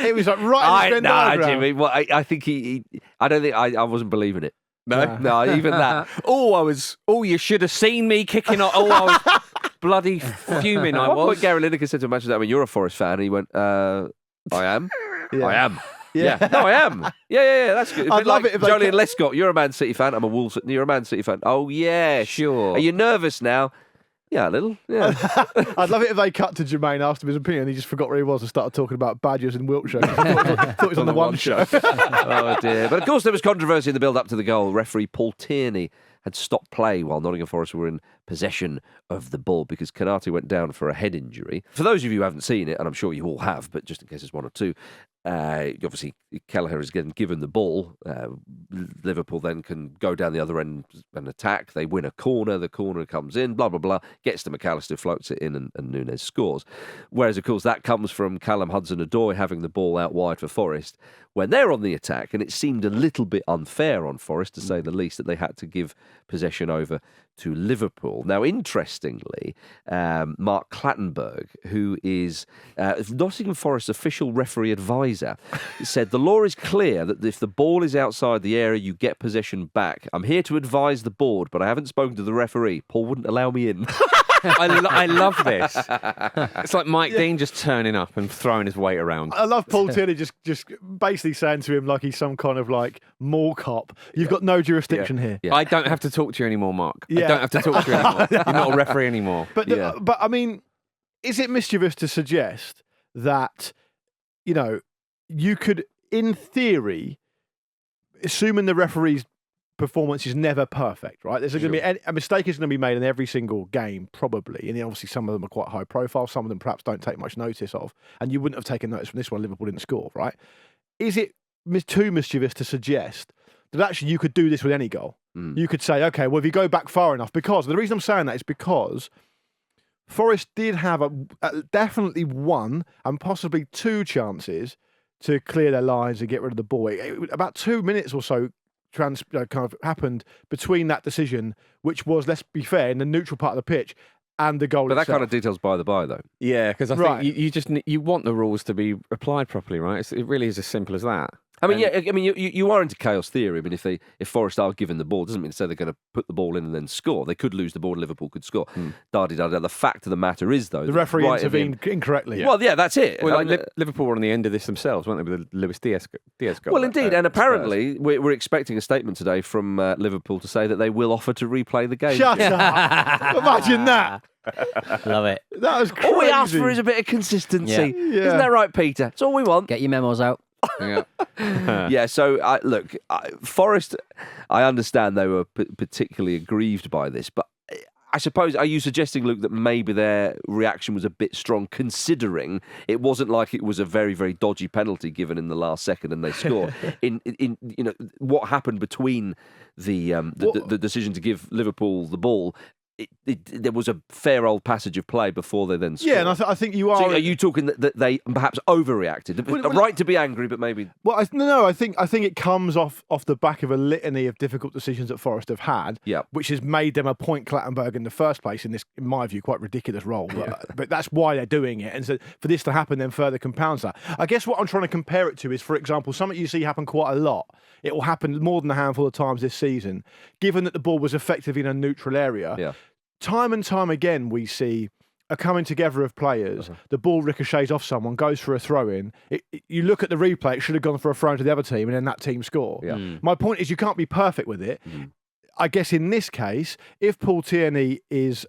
Speaker 2: It was like right in the Venn diagram.
Speaker 3: Jimmy. Well, I think I don't think I wasn't believing it. No, even that.
Speaker 1: You should have seen me kicking off. I was bloody fuming.
Speaker 3: At one point, Gary Lineker said to Manchester, I mean, you're a Forest fan. And he went, I am.
Speaker 2: Yeah.
Speaker 3: I am. Yeah. No, I am. Yeah. That's good.
Speaker 2: I'd love it if
Speaker 3: Jolien Lescott, you're a Man City fan. I'm a Wolves. You're a Man City fan. Oh, yeah.
Speaker 1: Sure.
Speaker 3: Are you nervous now? Yeah, a little. Yeah.
Speaker 2: I'd love it if they cut to Jermaine, asked him his opinion, and he just forgot where he was and started talking about badgers in Wiltshire. thought he was on the one show.
Speaker 3: Oh, dear. But of course, there was controversy in the build-up to the goal. Referee Paul Tierney had stopped play while Nottingham Forest were in possession of the ball because Konate went down for a head injury. For those of you who haven't seen it, and I'm sure you all have, but just in case there's one or two, obviously Kelleher is getting given the ball. Liverpool then can go down the other end and attack. They win a corner. The corner comes in, blah, blah, blah. Gets to McAllister, floats it in, and Núñez scores. Whereas, of course, that comes from Callum Hudson-Odoi having the ball out wide for Forest when they're on the attack. And it seemed a little bit unfair on Forest, to say the least, that they had to give possession over to Liverpool. Now, interestingly, Mark Clattenburg, who is Nottingham Forest's official referee advisor, said the law is clear that if the ball is outside the area, you get possession back. I'm here to advise the board, but I haven't spoken to the referee. Paul wouldn't allow me in.
Speaker 1: I love this. It's like Mike Dean just turning up and throwing his weight around.
Speaker 2: I love Paul Tierney just basically saying to him like he's some kind of like mall cop. You've got no jurisdiction here.
Speaker 1: Yeah. I don't have to talk to you anymore, Mark. I don't have to talk to you anymore. You're not a referee anymore.
Speaker 2: But I mean, is it mischievous to suggest that, you could, in theory, assuming the referee's performance is never perfect, right? There's going to be a mistake is going to be made in every single game, probably. And obviously, some of them are quite high profile. Some of them perhaps don't take much notice of. And you wouldn't have taken notice from this one. Liverpool didn't score, right? Is it too mischievous to suggest that actually you could do this with any goal? You could say, okay, well, if you go back far enough, because the reason I'm saying that is because Forest did have definitely one and possibly two chances to clear their lines and get rid of the ball. About 2 minutes or so kind of happened between that decision, which was, let's be fair, in the neutral part of the pitch, and the goal
Speaker 3: But
Speaker 2: itself.
Speaker 3: that kind of detail's by the by, though.
Speaker 1: Yeah, because I think you want the rules to be applied properly, right? It really is as simple as that.
Speaker 3: I mean, you are into chaos theory. I mean, if Forest are given the ball, doesn't mean to say they're going to put the ball in and then score. They could lose the ball, Liverpool could score. Da-di-da-da. The fact of the matter is, though,
Speaker 2: the referee intervened incorrectly.
Speaker 3: Well, yeah, that's it.
Speaker 1: Well, Liverpool were on the end of this themselves, weren't they, with the Lewis Diaz goal?
Speaker 3: Well, indeed, and apparently we're expecting a statement today from Liverpool to say that they will offer to replay the game.
Speaker 2: Shut up! Imagine that.
Speaker 4: Love it.
Speaker 2: That was crazy.
Speaker 3: All we ask for is a bit of consistency.
Speaker 2: Yeah.
Speaker 3: Isn't that right, Peter? That's all we want.
Speaker 4: Get your memos out.
Speaker 1: Yeah.
Speaker 3: Yeah, so Forest, I understand they were particularly aggrieved by this, but I suppose, are you suggesting, Luke, that maybe their reaction was a bit strong, considering it wasn't like it was a very, very dodgy penalty given in the last second and they score? in what happened between the decision to give Liverpool the ball? There was a fair old passage of play before they then scored.
Speaker 2: Yeah, and I think you are.
Speaker 3: So are you talking that they perhaps overreacted? Right to be angry, but maybe.
Speaker 2: Well, I think it comes off the back of a litany of difficult decisions that Forest have had, which has made them appoint Clattenburg in the first place in this, in my view, quite ridiculous role. But that's why they're doing it, and so for this to happen, then further compounds that. I guess what I'm trying to compare it to is, for example, something you see happen quite a lot. It will happen more than a handful of times this season, given that the ball was effectively in a neutral area.
Speaker 3: Yeah.
Speaker 2: Time and time again, we see a coming together of players. The ball ricochets off someone, goes for a throw-in. You look at the replay, it should have gone for a throw to the other team, and then that team score.
Speaker 3: Yeah.
Speaker 2: My point is, you can't be perfect with it. I guess in this case, if Paul Tierney is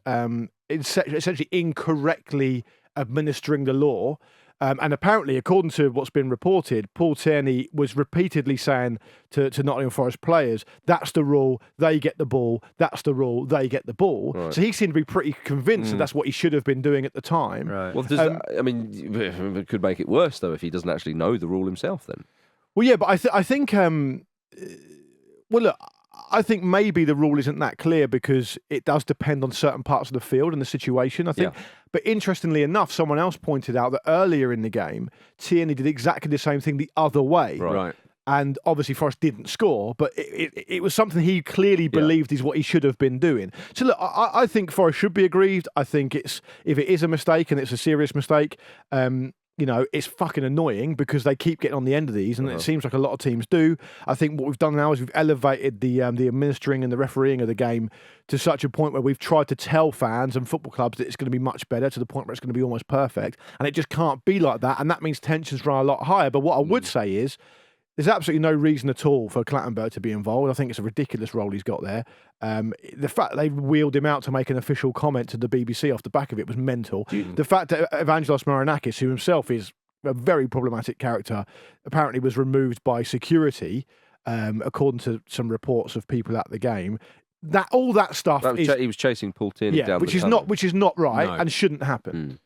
Speaker 2: essentially incorrectly administering the law, and apparently, according to what's been reported, Paul Tierney was repeatedly saying to Nottingham Forest players, that's the rule, they get the ball, that's the rule, they get the ball. Right. So he seemed to be pretty convinced that that's what he should have been doing at the time.
Speaker 3: Right. Well, it could make it worse, though, if he doesn't actually know the rule himself then.
Speaker 2: Well, yeah, but I think... well, look... I think maybe the rule isn't that clear because it does depend on certain parts of the field and the situation, I think. Yeah. But interestingly enough, someone else pointed out that earlier in the game, Tierney did exactly the same thing the other way.
Speaker 1: Right.
Speaker 2: And obviously Forest didn't score, but it was something he clearly believed is what he should have been doing. So look, I think Forest should be aggrieved. I think if it is a mistake and it's a serious mistake, it's fucking annoying because they keep getting on the end of these, and it seems like a lot of teams do. I think what we've done now is we've elevated the administering and the refereeing of the game to such a point where we've tried to tell fans and football clubs that it's going to be much better, to the point where it's going to be almost perfect, and it just can't be like that, and that means tensions run a lot higher. But what I would say is, there's absolutely no reason at all for Clattenburg to be involved. I think it's a ridiculous role he's got there. The fact they wheeled him out to make an official comment to the BBC off the back of it was mental. The fact that Evangelos Marinakis, who himself is a very problematic character, apparently was removed by security, according to some reports of people at the game. All that stuff
Speaker 3: he was chasing Paul Tierney down,
Speaker 2: which is not right and shouldn't happen.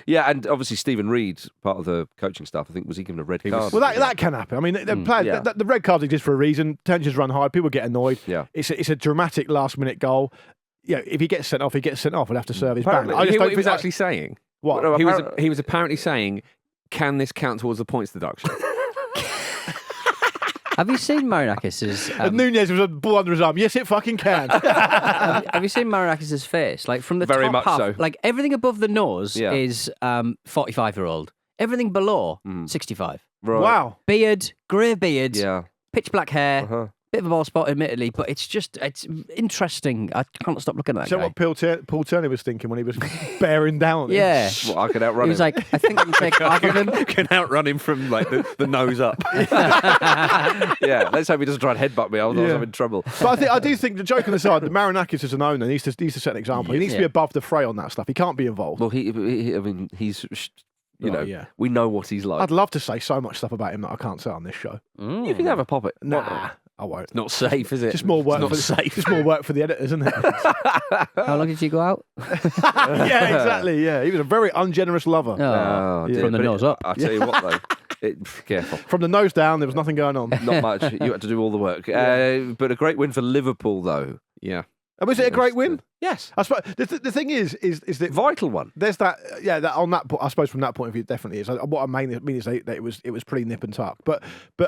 Speaker 3: Yeah, and obviously Stephen Reid, part of the coaching staff, I think, was he given a red card?
Speaker 2: Well, that can happen. I mean, the red cards exist for a reason. Tensions run high. People get annoyed. Yeah. It's a dramatic last-minute goal. Yeah, if he gets sent off, he gets sent off. He'll have to serve his ban.
Speaker 1: I just don't he was actually saying?
Speaker 2: What?
Speaker 1: He was apparently saying, can this count towards the points deduction?
Speaker 4: Have you seen Marinakis'...
Speaker 2: Nunez was a ball under his arm. Yes, it fucking can.
Speaker 4: Have you seen Marinakis' face? Like, from the
Speaker 3: Very
Speaker 4: top
Speaker 3: much
Speaker 4: half,
Speaker 3: so.
Speaker 4: like, everything above the nose is 45-year-old. Everything below, 65.
Speaker 3: Right.
Speaker 2: Wow.
Speaker 4: Beard, grey beard,
Speaker 3: yeah,
Speaker 4: pitch black hair, bit of a ball spot, admittedly, but it's interesting. I can't stop looking at that
Speaker 2: So
Speaker 4: guy.
Speaker 2: what Paul Tierney was thinking when he was bearing down?
Speaker 4: Yeah.
Speaker 3: Well, I could outrun him.
Speaker 4: He was like, I think I can take half of him.
Speaker 1: Can outrun him from like the nose up.
Speaker 3: Yeah, let's hope he doesn't try and headbutt me. Otherwise I'm in trouble.
Speaker 2: But I do think, the joke on the side, the Marinakis as an owner needs to set an example. He needs to be above the fray on that stuff. He can't be involved.
Speaker 3: Well, he's... we know what he's like.
Speaker 2: I'd love to say so much stuff about him that I can't say on this show.
Speaker 3: You can have a pop it.
Speaker 2: Nah, I won't.
Speaker 1: It's not safe, is it?
Speaker 2: Just more work. Just more work for the editors, isn't it?
Speaker 4: How long did you go out?
Speaker 2: Yeah, exactly. Yeah, he was a very ungenerous lover.
Speaker 4: From the nose up.
Speaker 3: I tell you what, though. Careful.
Speaker 2: From the nose down, there was nothing going on.
Speaker 3: Not much. You had to do all the work. But a great win for Liverpool, though.
Speaker 1: Yeah.
Speaker 2: And was it a great win?
Speaker 3: Yes.
Speaker 2: I suppose the thing is that
Speaker 3: vital one.
Speaker 2: There's that, on that. I suppose from that point of view, it definitely is. What I mean is that it was pretty nip and tuck. But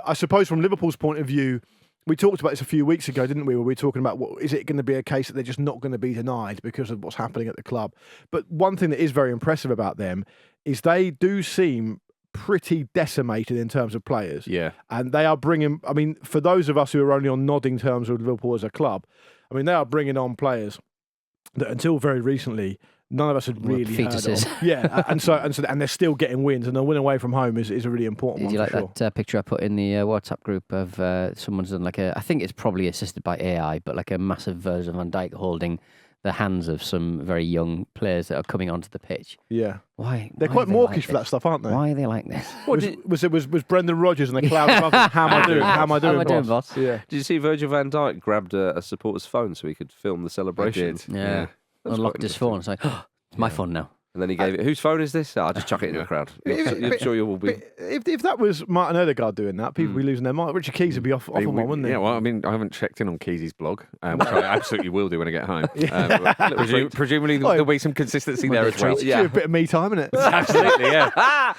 Speaker 2: I suppose from Liverpool's point of view, we talked about this a few weeks ago, didn't we? Where we were talking about, is it going to be a case that they're just not going to be denied because of what's happening at the club? But one thing that is very impressive about them is they do seem pretty decimated in terms of players.
Speaker 1: Yeah.
Speaker 2: And they are bringing, I mean, for those of us who are only on nodding terms with Liverpool as a club, I mean, they are bringing on players that until very recently, none of us had really heard
Speaker 4: fetuses.
Speaker 2: of. Yeah, and they're still getting wins, and a win away from home is a really important one.
Speaker 4: Did you like
Speaker 2: for
Speaker 4: that picture I put in the WhatsApp group of someone's done like I think it's probably assisted by AI, but like a massive version of Van Dijk holding the hands of some very young players that are coming onto the pitch.
Speaker 2: Yeah.
Speaker 4: Why?
Speaker 2: They're
Speaker 4: why
Speaker 2: quite
Speaker 4: are
Speaker 2: mawkish
Speaker 4: like
Speaker 2: for that
Speaker 4: this?
Speaker 2: stuff, aren't they?
Speaker 4: Why are they like this?
Speaker 2: Was Brendan Rodgers in the clouds above them? How am I doing? How am I doing, boss? Yeah.
Speaker 3: Did you see Virgil van Dijk grabbed a supporter's phone so he could film the celebration?
Speaker 1: did.
Speaker 4: Yeah.
Speaker 3: That's
Speaker 4: Unlocked
Speaker 3: quite
Speaker 4: his phone. It's like, oh, it's my phone now.
Speaker 3: And then he gave it, whose phone is this? I'll just chuck it in the crowd. You're sure you will be.
Speaker 2: If that was Martin Odegaard doing that, people would be losing their mind. Richard Keys would be off on one, wouldn't he?
Speaker 1: Yeah, well, I mean, I haven't checked in on Keezy's blog, which I absolutely will do when I get home. Presumably there'll be some consistency there as well.
Speaker 2: Yeah, a bit of me time, innit?
Speaker 1: Absolutely, yeah.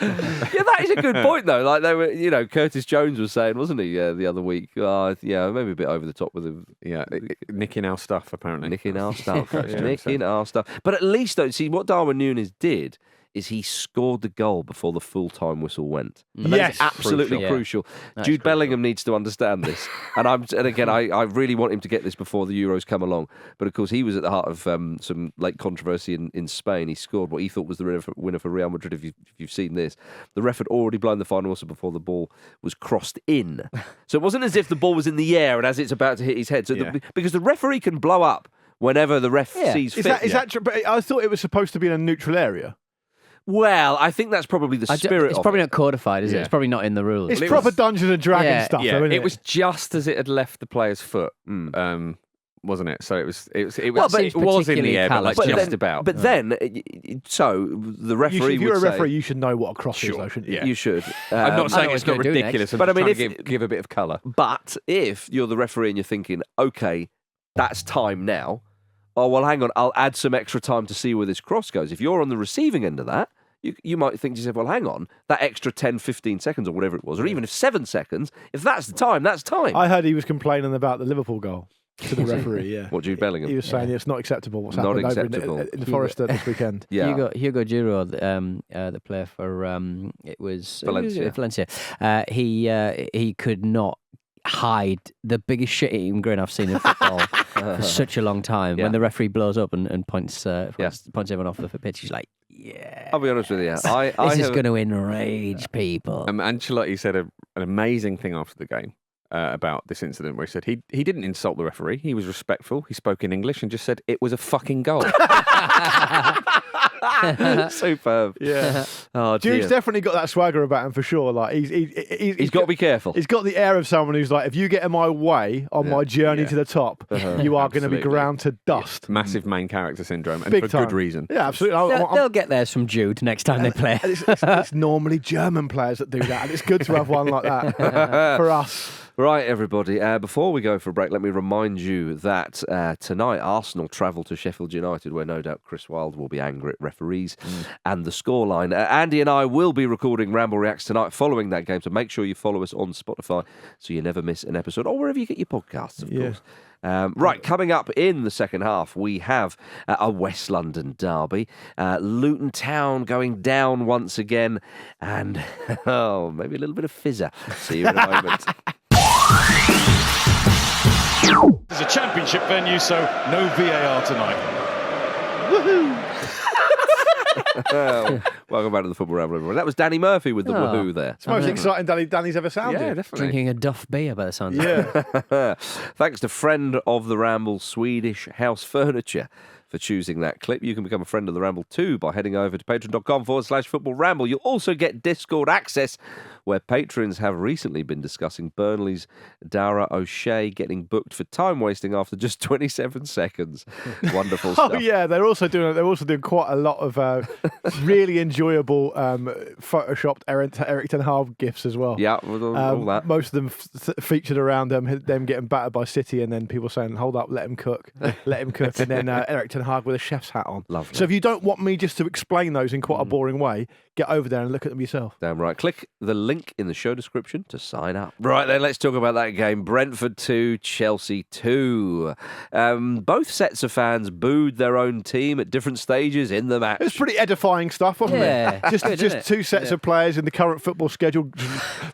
Speaker 3: Yeah, that is a good point though. Like they were, Curtis Jones was saying, wasn't he, the other week? Yeah, maybe a bit over the top with him.
Speaker 1: Yeah, nicking our stuff apparently.
Speaker 3: Nicking our stuff. Nicking our stuff. But at least though, see what Darwin Núñez did is he scored the goal before the full-time whistle went. And that is absolutely crucial. Jude Bellingham needs to understand this. And again, I really want him to get this before the Euros come along. But of course, he was at the heart of some late controversy in Spain. He scored what he thought was the winner for Real Madrid, if you've seen this. The ref had already blown the final whistle before the ball was crossed in. So it wasn't as if the ball was in the air and as it's about to hit his head. So because the referee can blow up whenever the ref sees fit.
Speaker 2: Is that true? But I thought it was supposed to be in a neutral area.
Speaker 3: Well, I think that's probably the spirit.
Speaker 4: It's probably not codified, is it? It's probably not in the rules.
Speaker 2: It's proper Dungeons and Dragons stuff, though, isn't it?
Speaker 1: It was just as it had left the player's foot, wasn't it? So it was in the air, but like just about.
Speaker 3: But then, so the referee.
Speaker 2: If you're
Speaker 3: would
Speaker 2: a referee,
Speaker 3: say,
Speaker 2: you should know what a cross is, though, shouldn't you?
Speaker 3: Yeah. You should.
Speaker 1: I'm not saying
Speaker 4: what
Speaker 1: it's
Speaker 4: he's
Speaker 1: not
Speaker 4: gonna do
Speaker 1: ridiculous,
Speaker 4: next.
Speaker 1: but
Speaker 3: But
Speaker 1: I'm
Speaker 3: I mean,
Speaker 1: trying to give a bit of colour.
Speaker 3: But if you're the referee and you're thinking, okay, that's time now. Oh well, hang on, I'll add some extra time to see where this cross goes. If you're on the receiving end of that. You might think to yourself, well, hang on, that extra 10, 15 seconds or whatever it was, or even if 7 seconds, if that's the time, that's time.
Speaker 2: I heard he was complaining about the Liverpool goal to the referee, yeah.
Speaker 3: What, Jude Bellingham?
Speaker 2: He was saying it's not acceptable what's
Speaker 3: Not
Speaker 2: happened
Speaker 3: acceptable.
Speaker 2: over in the Forester this weekend.
Speaker 3: Yeah.
Speaker 4: Hugo Giro, the player for it was
Speaker 3: Valencia.
Speaker 4: Valencia. He could not hide the biggest shit-eating grin I've seen in football for such a long time.
Speaker 3: Yeah.
Speaker 4: When the referee blows up and points everyone off the pitch, he's like, yeah.
Speaker 3: I'll be honest with you.
Speaker 4: This is going to enrage people.
Speaker 1: Ancelotti said an amazing thing after the game about this incident where he said he didn't insult the referee. He was respectful. He spoke in English and just said it was a fucking goal.
Speaker 3: Superb.
Speaker 2: Yeah.
Speaker 3: Oh,
Speaker 2: Jude's definitely got that swagger about him for sure. Like he's
Speaker 3: got to be careful.
Speaker 2: He's got the air of someone who's like, if you get in my way on my journey to the top, you are going to be ground to dust.
Speaker 1: Massive main character syndrome, and
Speaker 2: Big
Speaker 1: for
Speaker 2: time.
Speaker 1: good reason.
Speaker 2: Yeah, absolutely.
Speaker 4: They'll get theirs from Jude next time they play.
Speaker 2: It's normally German players that do that, and it's good to have one like that for us.
Speaker 3: Right, everybody. Before we go for a break, let me remind you that tonight Arsenal travel to Sheffield United, where no doubt Chris Wilde will be angry at referees and the scoreline. Andy and I will be recording Ramble Reacts tonight following that game, so make sure you follow us on Spotify so you never miss an episode, or wherever you get your podcasts, of course. Right, coming up in the second half, we have a West London derby. Luton Town going down once again, and maybe a little bit of fizzer. See you in a moment.
Speaker 5: It's a championship venue, so no VAR tonight.
Speaker 3: Welcome back to the Football Ramble, everyone. That was Danny Murphy with the woohoo there.
Speaker 2: It's the most exciting Danny's ever sounded.
Speaker 1: Yeah, definitely.
Speaker 4: Drinking a Duff beer by the sound of it.
Speaker 2: Yeah.
Speaker 3: Thanks to friend of the Ramble, Swedish House Furniture, for choosing that clip. You can become a friend of the Ramble too by heading over to patreon.com/Football Ramble. You'll also get Discord access, where patrons have recently been discussing Burnley's Dara O'Shea getting booked for time wasting after just 27 seconds. Wonderful stuff.
Speaker 2: Oh yeah, they're also doing quite a lot of really enjoyable photoshopped Erik Ten Hag gifs as well.
Speaker 3: Yeah, with all that.
Speaker 2: Most of them featured around them getting battered by City, and then people saying, "Hold up, let him cook," and then Erik Ten Hag with a chef's hat on.
Speaker 3: Lovely.
Speaker 2: So if you don't want me just to explain those in quite a boring way, get over there and look at them yourself.
Speaker 3: Damn right. Click the link link in the show description to sign up. Right then, let's talk about that game. Brentford 2, Chelsea 2. Both sets of fans booed their own team at different stages in the match.
Speaker 2: It was pretty edifying stuff, wasn't
Speaker 4: Yeah.
Speaker 2: it? Just two sets of players in the current football schedule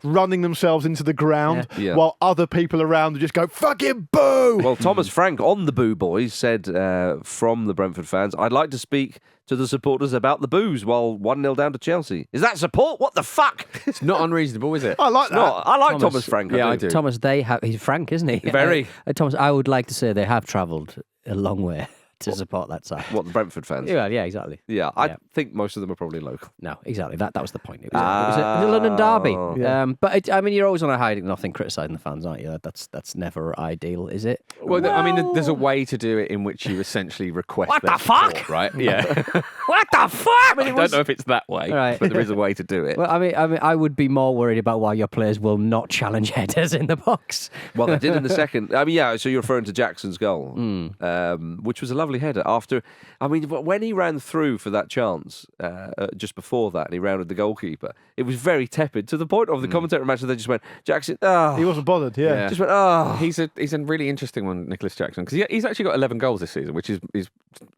Speaker 2: running themselves into the ground while other people around just go, fucking boo!
Speaker 3: Well, Thomas Frank on the Boo Boys said from the Brentford fans, I'd like to speak to the supporters about the boos while 1-0 down to Chelsea. Is that support? What the fuck?
Speaker 1: It's not unreasonable, is it?
Speaker 2: I like that.
Speaker 3: I like Thomas Frank.
Speaker 1: Yeah, I do.
Speaker 4: Thomas, he's Frank, isn't he?
Speaker 1: Very.
Speaker 4: Thomas, I would like to say they have travelled a long way to support that side.
Speaker 3: What, the Brentford fans?
Speaker 4: Yeah, exactly.
Speaker 3: Yeah, I think most of them are probably local.
Speaker 4: No, exactly. That was the point. It was a London derby.
Speaker 2: Yeah.
Speaker 4: But you're always on a hiding nothing, criticising the fans, aren't you? That's never ideal, is it?
Speaker 1: Well, there's a way to do it in which you essentially request
Speaker 4: What
Speaker 1: their
Speaker 4: the fuck?
Speaker 1: support, right? Yeah.
Speaker 4: What the fuck?
Speaker 1: I don't know if it's that way,
Speaker 4: Right.
Speaker 1: but there is a way to do it.
Speaker 4: Well, I would be more worried about why your players will not challenge headers in the box.
Speaker 3: Well, they did in the second. So you're referring to Jackson's goal, which was a lovely header. When he ran through for that chance just before that, and he rounded the goalkeeper, it was very tepid to the point of the commentator match. They just went, Jackson,
Speaker 2: He wasn't bothered, yeah.
Speaker 3: just went,
Speaker 1: He's a really interesting one, Nicholas Jackson, because he's actually got 11 goals this season, which is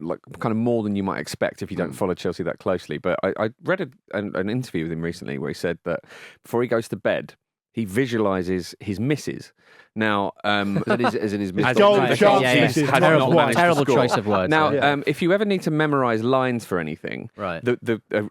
Speaker 1: like kind of more than you might expect if you don't follow Chelsea that closely. But I read an interview with him recently where he said that before he goes to bed, he visualises his misses. Now,
Speaker 3: as in his
Speaker 2: His goal chances
Speaker 1: had
Speaker 2: not
Speaker 1: not
Speaker 2: one.
Speaker 1: managed to
Speaker 4: Terrible
Speaker 1: score.
Speaker 4: choice of words.
Speaker 1: Now,
Speaker 2: Yeah.
Speaker 1: if you ever need to memorise lines for anything,
Speaker 4: Right.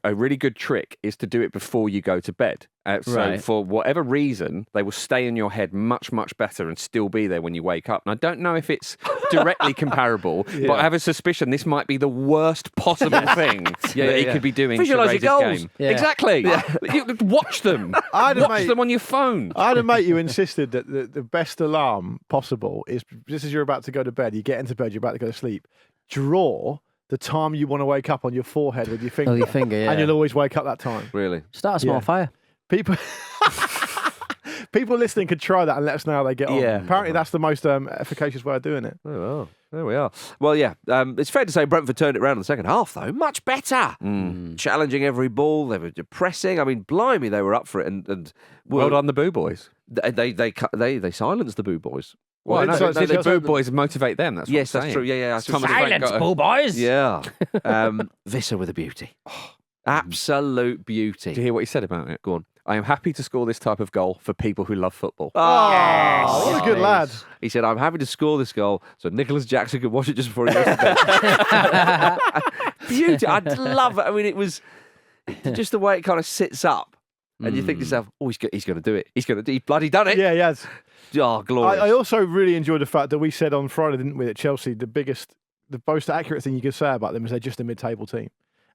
Speaker 1: a really good trick is to do it before you go to bed. So
Speaker 4: Right.
Speaker 1: for whatever reason, they will stay in your head much, much better and still be there when you wake up. And I don't know if it's directly comparable, but I have a suspicion this might be the worst possible thing that he could be doing
Speaker 3: Visualise
Speaker 1: to
Speaker 3: your
Speaker 1: raise
Speaker 3: goals.
Speaker 1: his game.
Speaker 4: Yeah.
Speaker 1: Exactly. You watch them. Watch them on your phone.
Speaker 2: I had a mate who insisted that the best alarm possible is just as you're about to go to bed, you get into bed, you're about to go to sleep, draw the time you want to wake up on your forehead with your finger.
Speaker 4: Your finger, yeah.
Speaker 2: And you'll always wake up that time.
Speaker 3: Really?
Speaker 4: Start a small
Speaker 2: Yeah.
Speaker 4: fire.
Speaker 2: People listening could try that and let us know how they get on.
Speaker 4: Yeah.
Speaker 2: Apparently that's the most efficacious way of doing it.
Speaker 3: Oh, well, there we are. Well, yeah, it's fair to say Brentford turned it around in the second half, though. Much better. Challenging every ball. They were pressing. I mean, blimey, they were up for it. And
Speaker 1: Well done, the Boo Boys.
Speaker 3: They silenced the Boo Boys.
Speaker 1: Well,
Speaker 2: Well,
Speaker 1: no,
Speaker 2: so
Speaker 1: the Boo Boys motivate them. That's what
Speaker 3: Yes,
Speaker 1: I'm
Speaker 3: that's
Speaker 1: saying.
Speaker 3: true. Yeah.
Speaker 1: Thomas Frank
Speaker 4: Silence,
Speaker 1: got a-
Speaker 4: bull boys.
Speaker 3: Yeah. Visser with a beauty. Absolute beauty.
Speaker 1: Did you hear what he said about it?
Speaker 3: Go on.
Speaker 1: I am happy to score this type of goal for people who love football.
Speaker 2: Oh, what a good lad.
Speaker 3: He said, I'm happy to score this goal so Nicholas Jackson could watch it just before he goes to bed. Beauty. I love it. I mean, it was just the way it kind of sits up. And you think to yourself, oh, he's going to do it. He's bloody done it.
Speaker 2: Yeah, he has.
Speaker 3: Oh, glorious.
Speaker 2: I also really enjoyed the fact that we said on Friday, didn't we, that Chelsea, the most accurate thing you could say about them is they're just a mid-table team.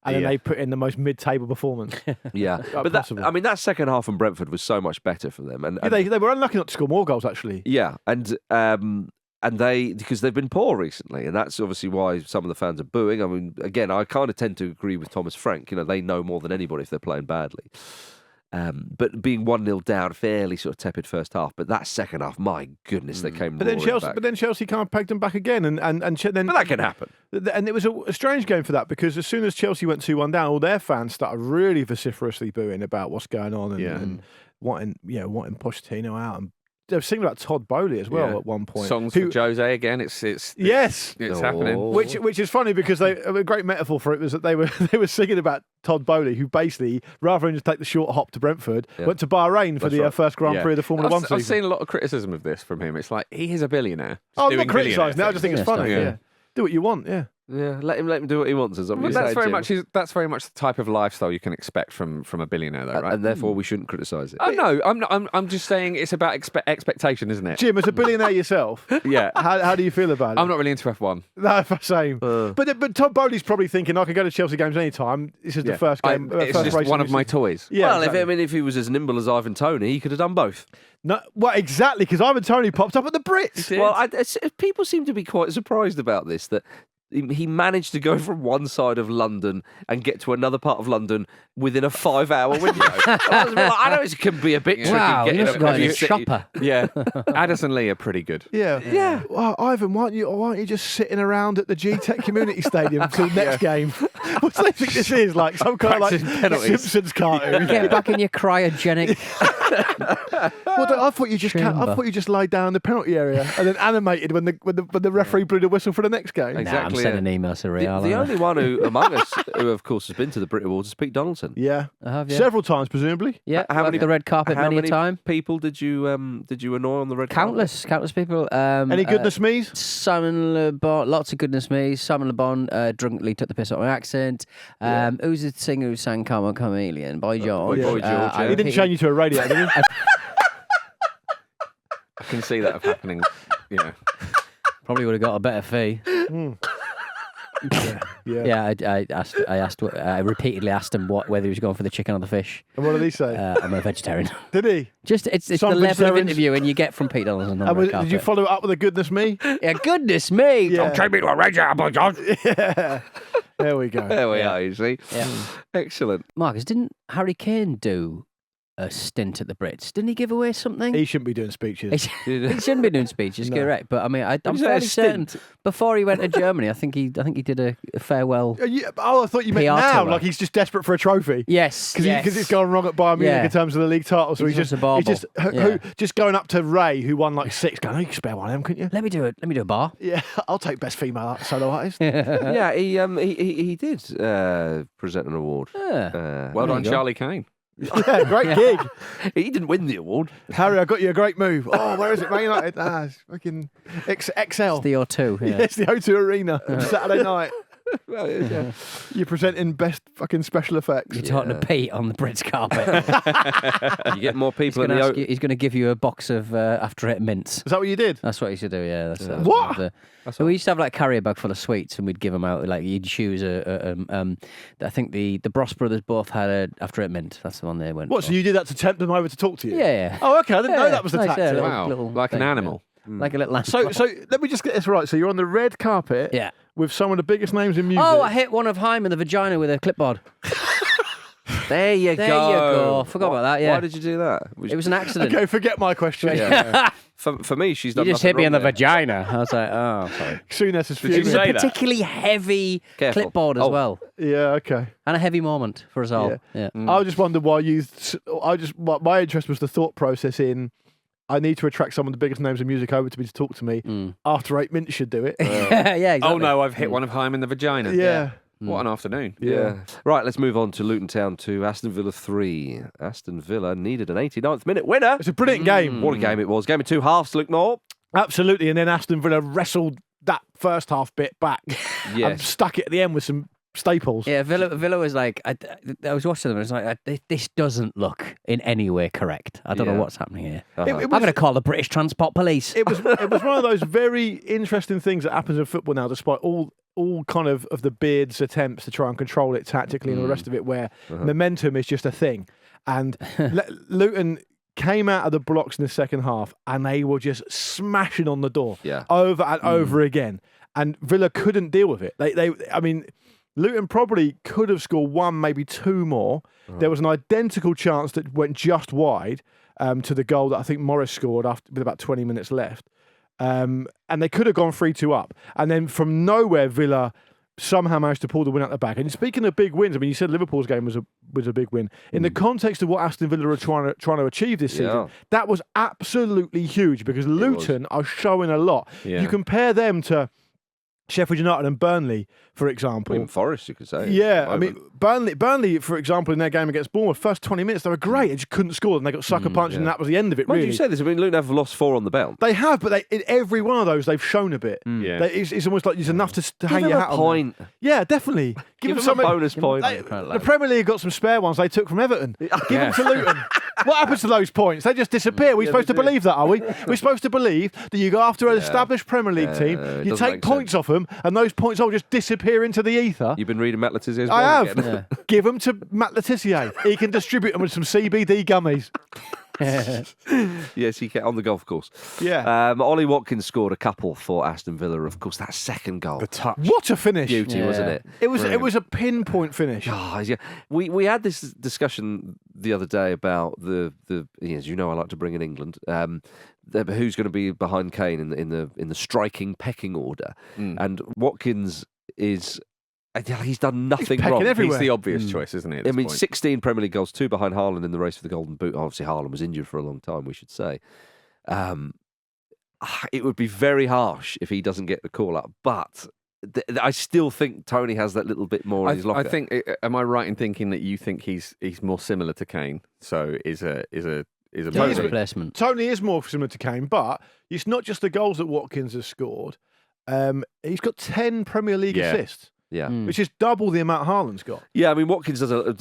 Speaker 2: And then they put in the most mid-table performance.
Speaker 3: Yeah. But
Speaker 2: possible.
Speaker 3: that second half from Brentford was so much better for them. And
Speaker 2: They were unlucky not to score more goals, actually.
Speaker 3: yeah, and they, because they've been poor recently, and that's obviously why some of the fans are booing. I mean, again, I kind of tend to agree with Thomas Frank. You know, they know more than anybody if they're playing badly. But being 1-0 down, fairly sort of tepid first half. But that second half, my goodness, they came
Speaker 2: But then
Speaker 3: roaring
Speaker 2: Chelsea,
Speaker 3: back.
Speaker 2: kind of pegged them back again, and then.
Speaker 3: But that can happen.
Speaker 2: And it was a strange game for that because as soon as Chelsea went 2-1 down, all their fans started really vociferously booing about what's going on and wanting Pochettino out. And they were singing about Todd Bowley as well at one point.
Speaker 1: Songs for Jose again. It's happening.
Speaker 2: Which is funny because a great metaphor for it was that they were singing about Todd Bowley, who basically, rather than just take the short hop to Brentford, went to Bahrain for the first Grand Prix of the Formula One season.
Speaker 1: I've seen a lot of criticism of this from him. It's like he is a billionaire.
Speaker 2: I'm not criticising it. I just think it's funny.
Speaker 4: stuff,
Speaker 2: Yeah. Do what you want. Yeah.
Speaker 3: Yeah, let him do what he wants. Is what
Speaker 1: But
Speaker 3: you
Speaker 1: that's
Speaker 3: say,
Speaker 1: very
Speaker 3: Jim.
Speaker 1: much the type of lifestyle you can expect from a billionaire, though, right?
Speaker 3: And therefore we shouldn't criticise it.
Speaker 1: Oh no, I'm not. I'm just saying it's about expectation, isn't it?
Speaker 2: Jim, as a billionaire yourself,
Speaker 1: Yeah.
Speaker 2: how do you feel about it?
Speaker 1: I'm not really into F1.
Speaker 2: No, same. But Todd Bowley's probably thinking, I can go to Chelsea games anytime. This is the first game.
Speaker 1: It's
Speaker 2: first
Speaker 1: just
Speaker 2: race
Speaker 1: one
Speaker 2: in
Speaker 1: of my
Speaker 2: this-
Speaker 1: toys.
Speaker 2: Yeah,
Speaker 3: well,
Speaker 2: exactly.
Speaker 3: if he was as nimble as Ivan Toney, he could have done both.
Speaker 2: No, well, exactly, because Ivan Toney popped up at the Brits.
Speaker 3: Well, people seem to be quite surprised about this. That he managed to go from one side of London and get to another part of London within a 5-hour window. I know it can be a bit tricky.
Speaker 4: Wow, you
Speaker 3: getting
Speaker 4: must have got
Speaker 3: a
Speaker 4: a shopper.
Speaker 1: Yeah, Addison Lee are pretty good.
Speaker 2: Yeah. Well, Ivan, why aren't you just sitting around at the G-Tech Community Stadium until next game? What do they think this is? Like some kind of like Simpsons cartoon?
Speaker 4: Get back in your cryogenic.
Speaker 2: I thought you just laid down in the penalty area and then animated when the referee blew the whistle for the next game.
Speaker 3: Exactly.
Speaker 4: I'm sending emails to Real.
Speaker 3: The only one among us who, of course, has been to the Brit Awards is Pete Donaldson.
Speaker 2: Yeah,
Speaker 4: I have,
Speaker 2: several times presumably.
Speaker 4: Yeah, how many the red carpet many a time?
Speaker 3: People did you annoy on the red carpet?
Speaker 4: Countless people.
Speaker 2: Any goodness me's?
Speaker 4: Simon Le Bon, lots of goodness me's. Simon Le Bon drunkenly took the piss out of my accent. Who's the singer who sang "Come On Chameleon" by George?
Speaker 3: Boy George.
Speaker 2: He didn't change you to a radio, did he?
Speaker 1: I can see that happening.
Speaker 4: Probably would have got a better fee.
Speaker 2: Yeah.
Speaker 4: I repeatedly asked him whether he was going for the chicken or the fish.
Speaker 2: And what did he say?
Speaker 4: I'm a vegetarian.
Speaker 2: Did he?
Speaker 4: Just it's the
Speaker 2: Some
Speaker 4: level of
Speaker 2: vegetarians-
Speaker 4: interview and you get from Pete Donaldson.
Speaker 2: Did you follow it up with a goodness me?
Speaker 4: Yeah, goodness me!
Speaker 2: Yeah.
Speaker 1: Don't take me to a red apple, John.
Speaker 2: Yeah. There we go.
Speaker 3: There we are, you see.
Speaker 4: Yeah.
Speaker 3: Excellent.
Speaker 4: Marcus, didn't Harry Kane do a stint at the Brits? Didn't he give away something?
Speaker 2: He shouldn't be doing speeches.
Speaker 4: He shouldn't be doing speeches,
Speaker 2: No.
Speaker 4: correct? But I mean, I'm
Speaker 3: you say a
Speaker 4: fairly certain
Speaker 3: stint?
Speaker 4: before he went to Germany, I think he did a farewell.
Speaker 2: I thought you meant
Speaker 4: PR
Speaker 2: now,
Speaker 4: tour.
Speaker 2: like he's just desperate for a trophy.
Speaker 4: Yes,
Speaker 2: Because it's gone wrong at Bayern Munich
Speaker 4: Yeah.
Speaker 2: in terms of the league title, so
Speaker 4: He's
Speaker 2: he's
Speaker 4: just
Speaker 2: just just going up to Ray, who won like 6, going, "Oh, you can spare one of them, couldn't you?"
Speaker 4: Let me do it. Let me do a bar.
Speaker 2: Yeah, I'll take best female solo artist.
Speaker 3: Yeah, he did present an award.
Speaker 1: Well
Speaker 4: There
Speaker 1: done,
Speaker 4: you go.
Speaker 1: Charlie Kane.
Speaker 2: Yeah, great gig.
Speaker 3: He didn't win the award.
Speaker 2: Harry, I got you a great move. Oh, where is it, Man United? It's fucking XL.
Speaker 4: It's the O2. Yeah.
Speaker 2: Yes, the O2 Arena on Saturday night.
Speaker 3: Well, yeah.
Speaker 2: You're presenting best fucking special effects.
Speaker 4: You're talking to Pete on the Brits carpet.
Speaker 3: You get more
Speaker 4: He's
Speaker 3: people in
Speaker 4: going
Speaker 3: the
Speaker 4: he's going to give you a box of After Eight mints.
Speaker 2: Is that what you did?
Speaker 4: That's what he should do. Yeah. That's
Speaker 2: What?
Speaker 4: So we used to have like carrier bag full of sweets, and we'd give them out. Like you'd choose I think the Bros brothers both had a After Eight mint. That's the one they went.
Speaker 2: What,
Speaker 4: for.
Speaker 2: so you did that to tempt them over to talk to you?
Speaker 4: Yeah.
Speaker 2: Oh, okay. I didn't know that was the
Speaker 4: Nice,
Speaker 2: tactic.
Speaker 1: Wow, like an
Speaker 4: thing,
Speaker 1: animal.
Speaker 4: yeah. Like a little animal.
Speaker 2: So let me just get this right. So you're on the red carpet
Speaker 4: Yeah.
Speaker 2: with some of the biggest names in music.
Speaker 4: Oh, I hit one of Haim in the vagina with a clipboard.
Speaker 3: There you
Speaker 4: There
Speaker 3: go.
Speaker 4: you go. Forgot about that, yeah.
Speaker 3: Why did you do that?
Speaker 4: It was an accident.
Speaker 2: Okay, forget my question.
Speaker 3: For me, she's
Speaker 4: You
Speaker 3: done
Speaker 4: just
Speaker 3: nothing
Speaker 4: hit me
Speaker 3: wrong
Speaker 4: in the
Speaker 3: there.
Speaker 4: vagina. I was like, oh, sorry.
Speaker 2: Soon is
Speaker 1: you
Speaker 4: It was
Speaker 1: say
Speaker 4: a
Speaker 1: that?
Speaker 4: particularly heavy
Speaker 3: Careful.
Speaker 4: clipboard as
Speaker 3: Oh.
Speaker 4: well,
Speaker 2: Yeah, okay.
Speaker 4: and a heavy moment for us all.
Speaker 2: Yeah.
Speaker 4: Yeah.
Speaker 2: I just wondered why my interest was the thought process in I need to attract some of the biggest names in music over to me to talk to me. After 8 minutes should do it.
Speaker 4: Yeah, exactly.
Speaker 1: Oh no, I've hit one of Haim in the vagina.
Speaker 2: Yeah.
Speaker 1: What an afternoon.
Speaker 3: Yeah. Right, let's move on to Luton Town 2, Aston Villa 3. Aston Villa needed an 89th minute winner.
Speaker 2: It's a brilliant game.
Speaker 3: What a game it was. Game of 2 halves, Luke Moore.
Speaker 2: Absolutely. And then Aston Villa wrestled that first half bit back and
Speaker 3: Yes.
Speaker 2: stuck it at the end with some staples.
Speaker 4: Yeah, Villa was like, I was watching them and it's like, this doesn't look in any way correct. I don't know
Speaker 3: Yeah.
Speaker 4: what's happening here.
Speaker 3: Uh-huh.
Speaker 2: It
Speaker 4: I'm going to call the British Transport Police.
Speaker 2: It was one of those very interesting things that happens in football now, despite all kind of the Beard's attempts to try and control it tactically and all the rest of it, where momentum is just a thing. And Luton came out of the blocks in the second half and they were just smashing on the door over and over again. And Villa couldn't deal with it. I mean, Luton probably could have scored one, maybe two more. There was an identical chance that went just wide to the goal that I think Morris scored with about 20 minutes left. And they could have gone 3-2 up. And then from nowhere, Villa somehow managed to pull the win out the back. And speaking of big wins, I mean, you said Liverpool's game was a big win. In the context of what Aston Villa are trying to achieve this season, that was absolutely huge because Luton are showing a lot.
Speaker 1: Yeah.
Speaker 2: You compare them to Sheffield United and Burnley, for example.
Speaker 3: Even Forest, you could say.
Speaker 2: Yeah, I mean, Burnley, for example, in their game against Bournemouth, first 20 minutes, they were great. They just couldn't score, and they got sucker punched, and that was the end of it,
Speaker 3: Why
Speaker 2: really.
Speaker 3: did you say this? I mean, Luton have lost 4 on the bounce.
Speaker 2: They have, but in every one of those, they've shown a bit.
Speaker 1: Yeah.
Speaker 2: It's almost like it's enough to hang
Speaker 3: Give
Speaker 2: your
Speaker 3: them
Speaker 2: hat
Speaker 3: a
Speaker 2: on.
Speaker 3: point.
Speaker 2: Yeah, definitely.
Speaker 3: Give them
Speaker 2: some
Speaker 3: a bonus point.
Speaker 2: The Premier League got some spare ones they took from Everton. Give them to Luton. What happens to those points? They just disappear. We're supposed to believe that, are we? We're supposed to believe that you go after an established Premier League team,
Speaker 3: it
Speaker 2: you
Speaker 3: doesn't
Speaker 2: take
Speaker 3: make
Speaker 2: points off them, and those points all just disappear into the ether.
Speaker 3: You've been reading Matt Letizier's
Speaker 2: I
Speaker 3: blog
Speaker 2: have.
Speaker 3: again.
Speaker 2: Give them to Matt Letizia. He can distribute them with some CBD gummies.
Speaker 3: Yes, he kept on the golf course.
Speaker 2: Yeah.
Speaker 3: Ollie Watkins scored a couple for Aston Villa. Of course, that second goal.
Speaker 1: The touch.
Speaker 2: What a finish.
Speaker 3: Beauty, wasn't it?
Speaker 2: It was a pinpoint finish.
Speaker 3: Oh, yeah. We had this discussion the other day about the as you know, I like to bring in England. Who's going to be behind Kane in the striking pecking order? And Watkins is. He's done nothing wrong.
Speaker 2: Everywhere.
Speaker 1: He's the obvious choice, isn't he? At this point?
Speaker 3: 16 Premier League goals, 2 behind Haaland in the race for the Golden Boot. Obviously, Haaland was injured for a long time, we should say. It would be very harsh if he doesn't get the call up, but I still think Toney has that little bit more in his locker.
Speaker 1: I think. Am I right in thinking that you think he's more similar to Kane? So is a
Speaker 4: replacement.
Speaker 2: Toney is more similar to Kane, but it's not just the goals that Watkins has scored. He's got 10 Premier League assists.
Speaker 3: Yeah,
Speaker 2: which is double the amount Haaland's got.
Speaker 3: Yeah, I mean Watkins does a lot.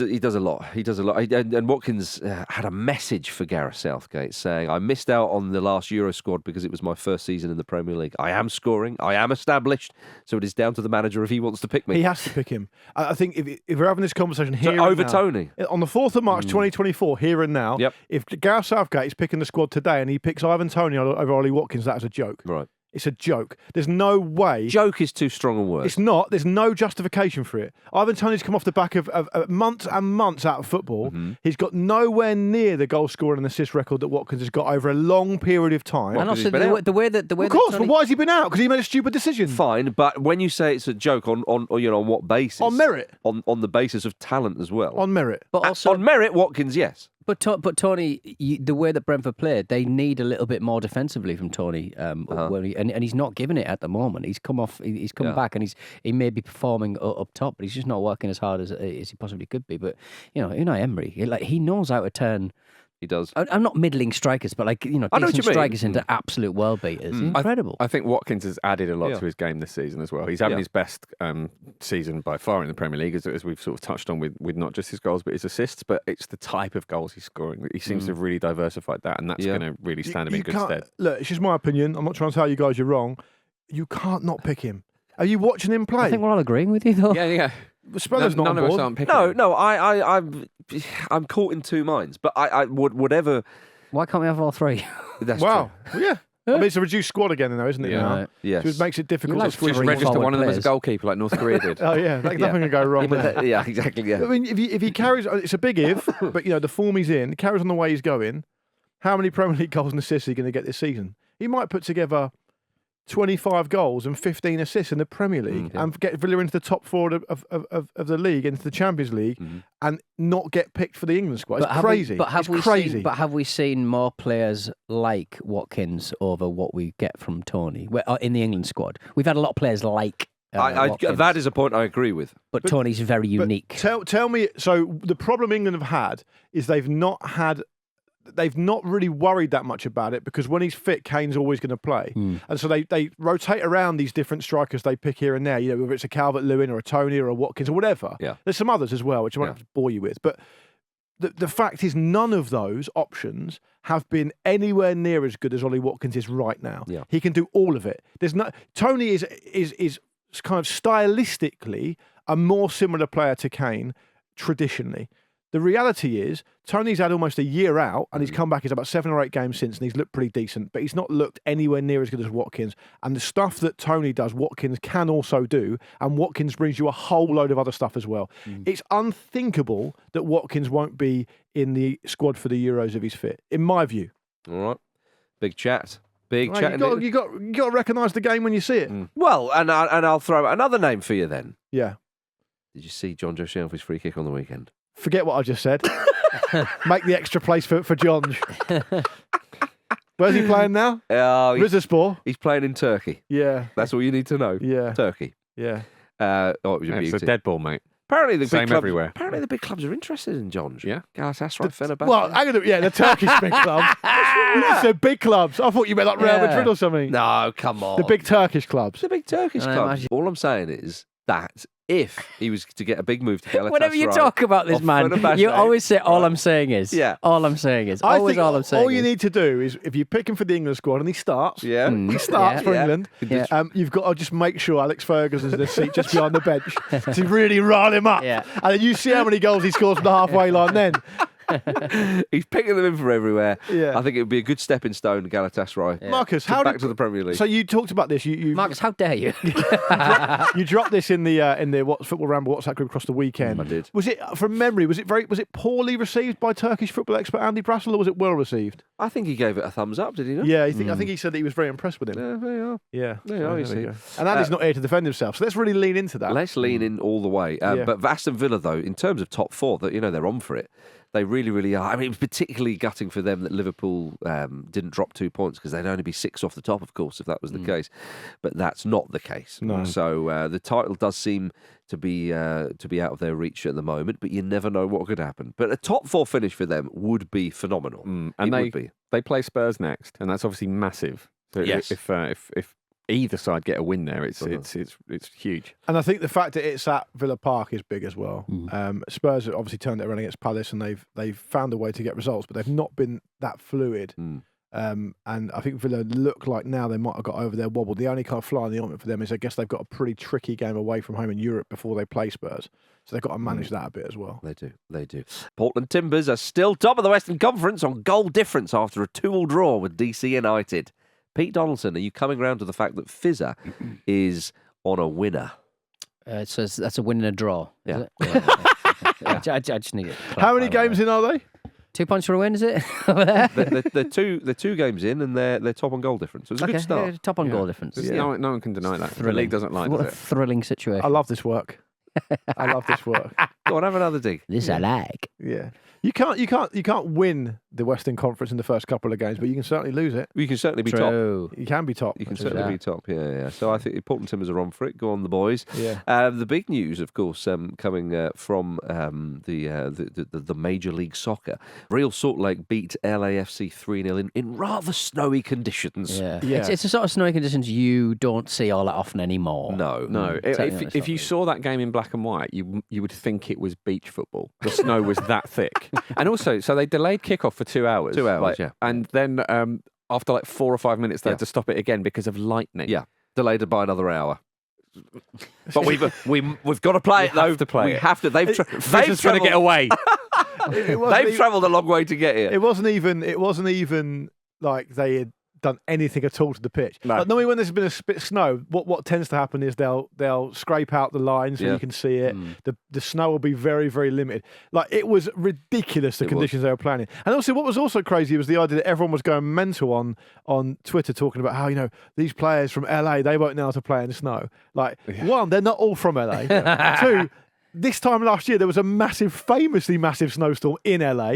Speaker 3: He does a lot. And Watkins had a message for Gareth Southgate saying, "I missed out on the last Euro squad because it was my first season in the Premier League. I am scoring. I am established. So it is down to the manager if he wants to pick me."
Speaker 2: He has to pick him. I think if we're having this conversation here
Speaker 3: over
Speaker 2: and now,
Speaker 3: Toney
Speaker 2: on the 4th of March 2024, here and now, if Gareth Southgate is picking the squad today and he picks Ivan Toney over Ollie Watkins, that is a joke.
Speaker 3: Right.
Speaker 2: It's a joke. There's no way.
Speaker 3: Joke is too strong a word.
Speaker 2: It's not. There's no justification for it. Ivan Toney's come off the back of months and months out of football.
Speaker 3: Mm-hmm.
Speaker 2: He's got nowhere near the goal scoring and assist record that Watkins has got over a long period of time.
Speaker 4: And also the way that
Speaker 2: of course, but why has he been out? Because he made a stupid decision.
Speaker 3: Fine, but when you say it's a joke, on what basis?
Speaker 2: On merit.
Speaker 3: On the basis of talent as well.
Speaker 2: On merit.
Speaker 4: But also
Speaker 3: on merit, Watkins, yes.
Speaker 4: But Toney, the way that Brentford played, they need a little bit more defensively from Toney, and he's not giving it at the moment. He's come back, and he may be performing up top, but he's just not working as hard as he possibly could be. But Unai Emery, he knows how to turn.
Speaker 3: He does.
Speaker 4: I'm not middling strikers, but decent strikers into absolute world beaters. Incredible.
Speaker 1: I think Watkins has added a lot to his game this season as well. He's having his best season by far in the Premier League, as we've sort of touched on with not just his goals but his assists, but it's the type of goals he's scoring. He seems to have really diversified that, and that's going to really stand him in good stead.
Speaker 2: Look, it's just my opinion. I'm not trying to tell you guys you're wrong. You can't not pick him. Are you watching him play?
Speaker 4: I think we're all agreeing with you, though.
Speaker 1: Yeah.
Speaker 2: Speller's not
Speaker 1: none
Speaker 2: on
Speaker 1: of
Speaker 2: board.
Speaker 1: us aren't picking.
Speaker 3: No. I'm caught in two minds. But I would whatever.
Speaker 4: Why can't we have all three?
Speaker 3: That's
Speaker 2: wow.
Speaker 3: true.
Speaker 2: Well, yeah. I mean, it's a reduced squad again, though, isn't it?
Speaker 1: Yeah.
Speaker 2: Now?
Speaker 3: Yes.
Speaker 2: So it makes it difficult
Speaker 4: Like
Speaker 2: to squeeze.
Speaker 1: Just register
Speaker 4: forward
Speaker 1: one of them as a
Speaker 4: players.
Speaker 1: goalkeeper like North Korea did.
Speaker 2: Oh yeah, nothing can go wrong there.
Speaker 3: Yeah, exactly. Yeah.
Speaker 2: I mean, if he carries, it's a big if, but the form he's in, carries on the way he's going. How many Premier League goals and assists are he going to get this season? He might put together 25 goals and 15 assists in the Premier League and get Villa into the top four of the league, into the Champions League, and not get picked for the England squad. It's crazy.
Speaker 4: Have we seen more players like Watkins over what we get from Toney in the England squad? We've had a lot of players like Watkins,
Speaker 3: that is a point I agree with.
Speaker 4: but Toney's very unique.
Speaker 2: Tell me, so the problem England have had is they've not really worried that much about it, because when he's fit, Kane's always going to play. And so they rotate around these different strikers they pick here and there, whether it's a Calvert-Lewin or a Toney or a Watkins or whatever.
Speaker 3: Yeah.
Speaker 2: There's some others as well, which I won't have to bore you with. But the fact is, none of those options have been anywhere near as good as Ollie Watkins is right now.
Speaker 3: Yeah.
Speaker 2: He can do all of it. Toney is kind of stylistically a more similar player to Kane traditionally. The reality is, Toney's had almost a year out, and he's come back. He's about 7 or 8 games since, and he's looked pretty decent, but he's not looked anywhere near as good as Watkins. And the stuff that Toney does, Watkins can also do, and Watkins brings you a whole load of other stuff as well. It's unthinkable that Watkins won't be in the squad for the Euros if he's fit, in my view.
Speaker 3: All right. Big chat. Big
Speaker 2: Right,
Speaker 3: chat.
Speaker 2: you got to recognise the game when you see it.
Speaker 3: Well, and I'll throw out another name for you then.
Speaker 2: Yeah.
Speaker 3: Did you see John Joe Shelby's free kick on the weekend?
Speaker 2: Forget what I just said. Make the extra place for John. Where's he playing now? Rizespor.
Speaker 3: He's playing in Turkey.
Speaker 2: Yeah.
Speaker 3: That's all you need to know.
Speaker 2: Yeah.
Speaker 3: Turkey.
Speaker 2: Yeah.
Speaker 3: It was a
Speaker 1: It's
Speaker 3: beauty.
Speaker 1: a dead ball, mate.
Speaker 3: Apparently the
Speaker 1: Same
Speaker 3: big clubs,
Speaker 1: everywhere.
Speaker 3: Apparently the big clubs are interested in John.
Speaker 1: Yeah.
Speaker 3: Galatasaray, Fenerbahce.
Speaker 2: Well, the Turkish big clubs. You just said big clubs. I thought you meant like Real Madrid or something.
Speaker 3: No, come on.
Speaker 2: The big Turkish clubs.
Speaker 3: The big Turkish clubs.
Speaker 4: imagine.
Speaker 3: All I'm saying is that if he was to get a big move to Galatasaray,
Speaker 4: Whenever you talk about this
Speaker 3: or
Speaker 4: man,
Speaker 3: Fenerbahce,
Speaker 4: you always say, all I'm saying is.
Speaker 3: Yeah.
Speaker 4: All I'm saying is.
Speaker 2: I
Speaker 4: Always
Speaker 2: think
Speaker 4: all I'm saying
Speaker 2: all you
Speaker 4: is.
Speaker 2: need to do is, if you pick him for the England squad and he starts,
Speaker 3: Yeah.
Speaker 2: he starts for
Speaker 3: Yeah.
Speaker 2: England,
Speaker 4: Yeah.
Speaker 2: you've got to just make sure Alex Ferguson's in the seat just behind the bench to really rile him up.
Speaker 4: Yeah.
Speaker 2: And then you see how many goals he scores from the halfway line then.
Speaker 3: He's picking them in from everywhere.
Speaker 2: Yeah.
Speaker 3: I think it would be a good stepping stone, Galatasaray.
Speaker 2: Marcus,
Speaker 3: Back to the Premier League.
Speaker 2: So you talked about this. You
Speaker 4: Marcus, how dare you?
Speaker 2: you dropped this in the Football Ramble WhatsApp group across the weekend.
Speaker 3: I did.
Speaker 2: Was it, from memory, was it poorly received by Turkish football expert Andy Brassel, or was it well received?
Speaker 3: I think he gave it a thumbs up, did he not?
Speaker 2: Yeah, I think he said that he was very impressed with him.
Speaker 3: Yeah, there you are.
Speaker 2: Yeah.
Speaker 3: There you are, you
Speaker 2: there we
Speaker 3: see.
Speaker 2: go. And Andy's not here to defend himself, so let's really lean into that.
Speaker 3: Let's lean in all the way.
Speaker 2: Yeah.
Speaker 3: But Aston Villa, though, in terms of top four, that they're on for it. They really, really are. I mean, it was particularly gutting for them that Liverpool didn't drop 2 points because they'd only be 6 off the top, of course, if that was the case. But that's not the case.
Speaker 2: No.
Speaker 3: So the title does seem to be out of their reach at the moment, but you never know what could happen. But a top 4 finish for them would be phenomenal.
Speaker 1: And
Speaker 3: would be.
Speaker 1: They play Spurs next, and that's obviously massive. So
Speaker 3: Yes.
Speaker 1: If either side get a win there, it's huge.
Speaker 2: And I think the fact that it's at Villa Park is big as well. Spurs have obviously turned it around against Palace, and they've found a way to get results, but they've not been that fluid. And I think Villa look like now they might have got over their wobble. The only kind of fly in the ointment for them is I guess they've got a pretty tricky game away from home in Europe before they play Spurs. So they've got to manage that a bit as well.
Speaker 3: They do. Portland Timbers are still top of the Western Conference on goal difference after a 2-2 draw with DC United. Pete Donaldson, are you coming round to the fact that Fizzer is on a winner?
Speaker 4: So that's a win and a draw.
Speaker 3: Yeah.
Speaker 4: Is it? I just need it.
Speaker 2: How many games in are they?
Speaker 4: 2 points for a win, is it? Over there?
Speaker 3: They're two games in, and they're top on goal difference. So it's a good start.
Speaker 4: Yeah, top on goal difference.
Speaker 1: No one can deny that. The
Speaker 4: Thrilling.
Speaker 1: league doesn't like
Speaker 4: What a
Speaker 1: it.
Speaker 4: thrilling situation.
Speaker 2: I love this work. I love this work.
Speaker 3: Go on, have another dig.
Speaker 4: This I like.
Speaker 2: Yeah. You can't win the Western Conference in the first couple of games, but you can certainly lose it.
Speaker 3: You can certainly be top.
Speaker 4: True.
Speaker 2: You can be top.
Speaker 3: You can certainly be top, yeah. So I think Portland Timbers are on for it. Go on, the boys.
Speaker 2: Yeah.
Speaker 3: The big news, of course, coming from the Major League Soccer. Real Salt Lake beat LAFC 3-0 in rather snowy conditions.
Speaker 4: Yeah.
Speaker 2: Yeah.
Speaker 4: It's a sort of snowy conditions you don't see all that often anymore.
Speaker 3: No.
Speaker 1: If you saw that game in black and white, you would think it was beach football. The snow was that thick. And also, so they delayed kickoff for 2 hours.
Speaker 3: 2 hours, yeah.
Speaker 1: And then after like 4 or 5 minutes, they had to stop it again because of lightning.
Speaker 3: Yeah, delayed it by another hour. But we've got to play it though.
Speaker 1: Have to play
Speaker 3: we
Speaker 1: it.
Speaker 3: have to. They've
Speaker 1: trying to get away.
Speaker 3: They've travelled a long way to get here.
Speaker 2: It wasn't even like they had done anything at all to the pitch.
Speaker 1: No.
Speaker 2: Like, normally when there's been a bit of snow, what tends to happen is they'll scrape out the line so you can see it. The snow will be very, very limited. Like, it was ridiculous the conditions they were playing in. And also what was also crazy was the idea that everyone was going mental on Twitter talking about how, these players from LA, they won't know how to play in the snow. Like, one, they're not all from LA. Two, this time last year, there was a famously massive snowstorm in LA.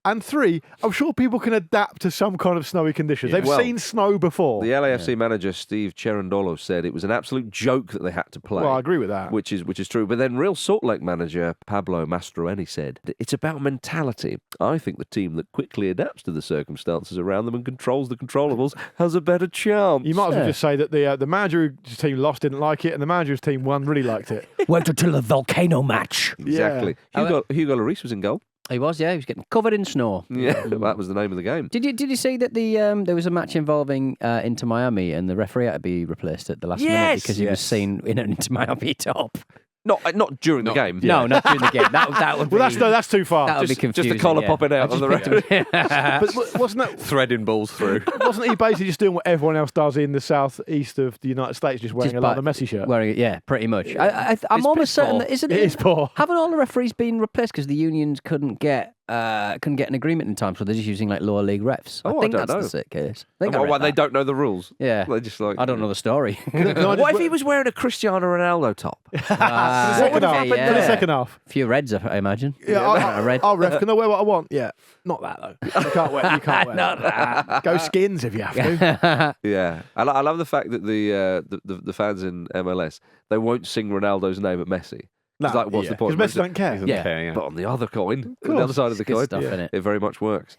Speaker 2: And three, I'm sure people can adapt to some kind of snowy conditions. They've seen snow before.
Speaker 3: The LAFC manager, Steve Cherundolo, said it was an absolute joke that they had to play.
Speaker 2: Well, I agree with that.
Speaker 3: Which is true. But then Real Salt Lake manager Pablo Mastroeni said, it's about mentality. I think the team that quickly adapts to the circumstances around them and controls the controllables has a better chance.
Speaker 2: You might as well just say that the manager whose team lost didn't like it and the manager whose team won really liked it.
Speaker 4: Wait until the volcano match.
Speaker 3: Exactly.
Speaker 2: Yeah.
Speaker 3: Hugo Lloris was in goal.
Speaker 4: He was, yeah. He was getting covered in snow.
Speaker 3: Yeah, that was the name of the game.
Speaker 4: Did you see that there was a match involving Inter Miami and the referee had to be replaced at the last minute because he was seen in an Inter Miami top?
Speaker 3: Not during the game.
Speaker 4: No, not during the game. That would be...
Speaker 2: Well, that's too far.
Speaker 4: That would be confusing.
Speaker 3: Just the collar popping out on the road.
Speaker 2: But wasn't that
Speaker 1: Threading balls through.
Speaker 2: Wasn't he basically just doing what everyone else does in the southeast of the United States, just wearing a Lionel Messi shirt?
Speaker 4: Wearing it, yeah, pretty much. I'm almost certain that isn't
Speaker 2: It is poor.
Speaker 4: Haven't all the referees been replaced because the unions couldn't get an agreement in time, so they're just using like lower league refs?
Speaker 3: Oh,
Speaker 4: I think
Speaker 3: I don't
Speaker 4: that's
Speaker 3: know.
Speaker 4: the case. I think I read
Speaker 3: Why they
Speaker 4: that.
Speaker 3: don't know the rules?
Speaker 4: Yeah,
Speaker 3: They're just like
Speaker 4: I don't know the story.
Speaker 3: What if he was wearing a Cristiano Ronaldo top?
Speaker 2: For the second half.
Speaker 4: A few reds, I imagine.
Speaker 2: Yeah,
Speaker 4: a red.
Speaker 2: I'll ref. Can I wear what I want? Yeah. Not that, though. You can't wear
Speaker 4: Not
Speaker 2: that. Go Skins if you have to.
Speaker 3: Yeah, I love the fact that the fans in MLS, they won't sing Ronaldo's name at Messi. It's like, what's the point?
Speaker 2: Because Messi don't care.
Speaker 4: Yeah.
Speaker 3: But on the other coin, on the other side of the
Speaker 4: Good
Speaker 3: coin,
Speaker 4: stuff, innit?
Speaker 3: it very much works.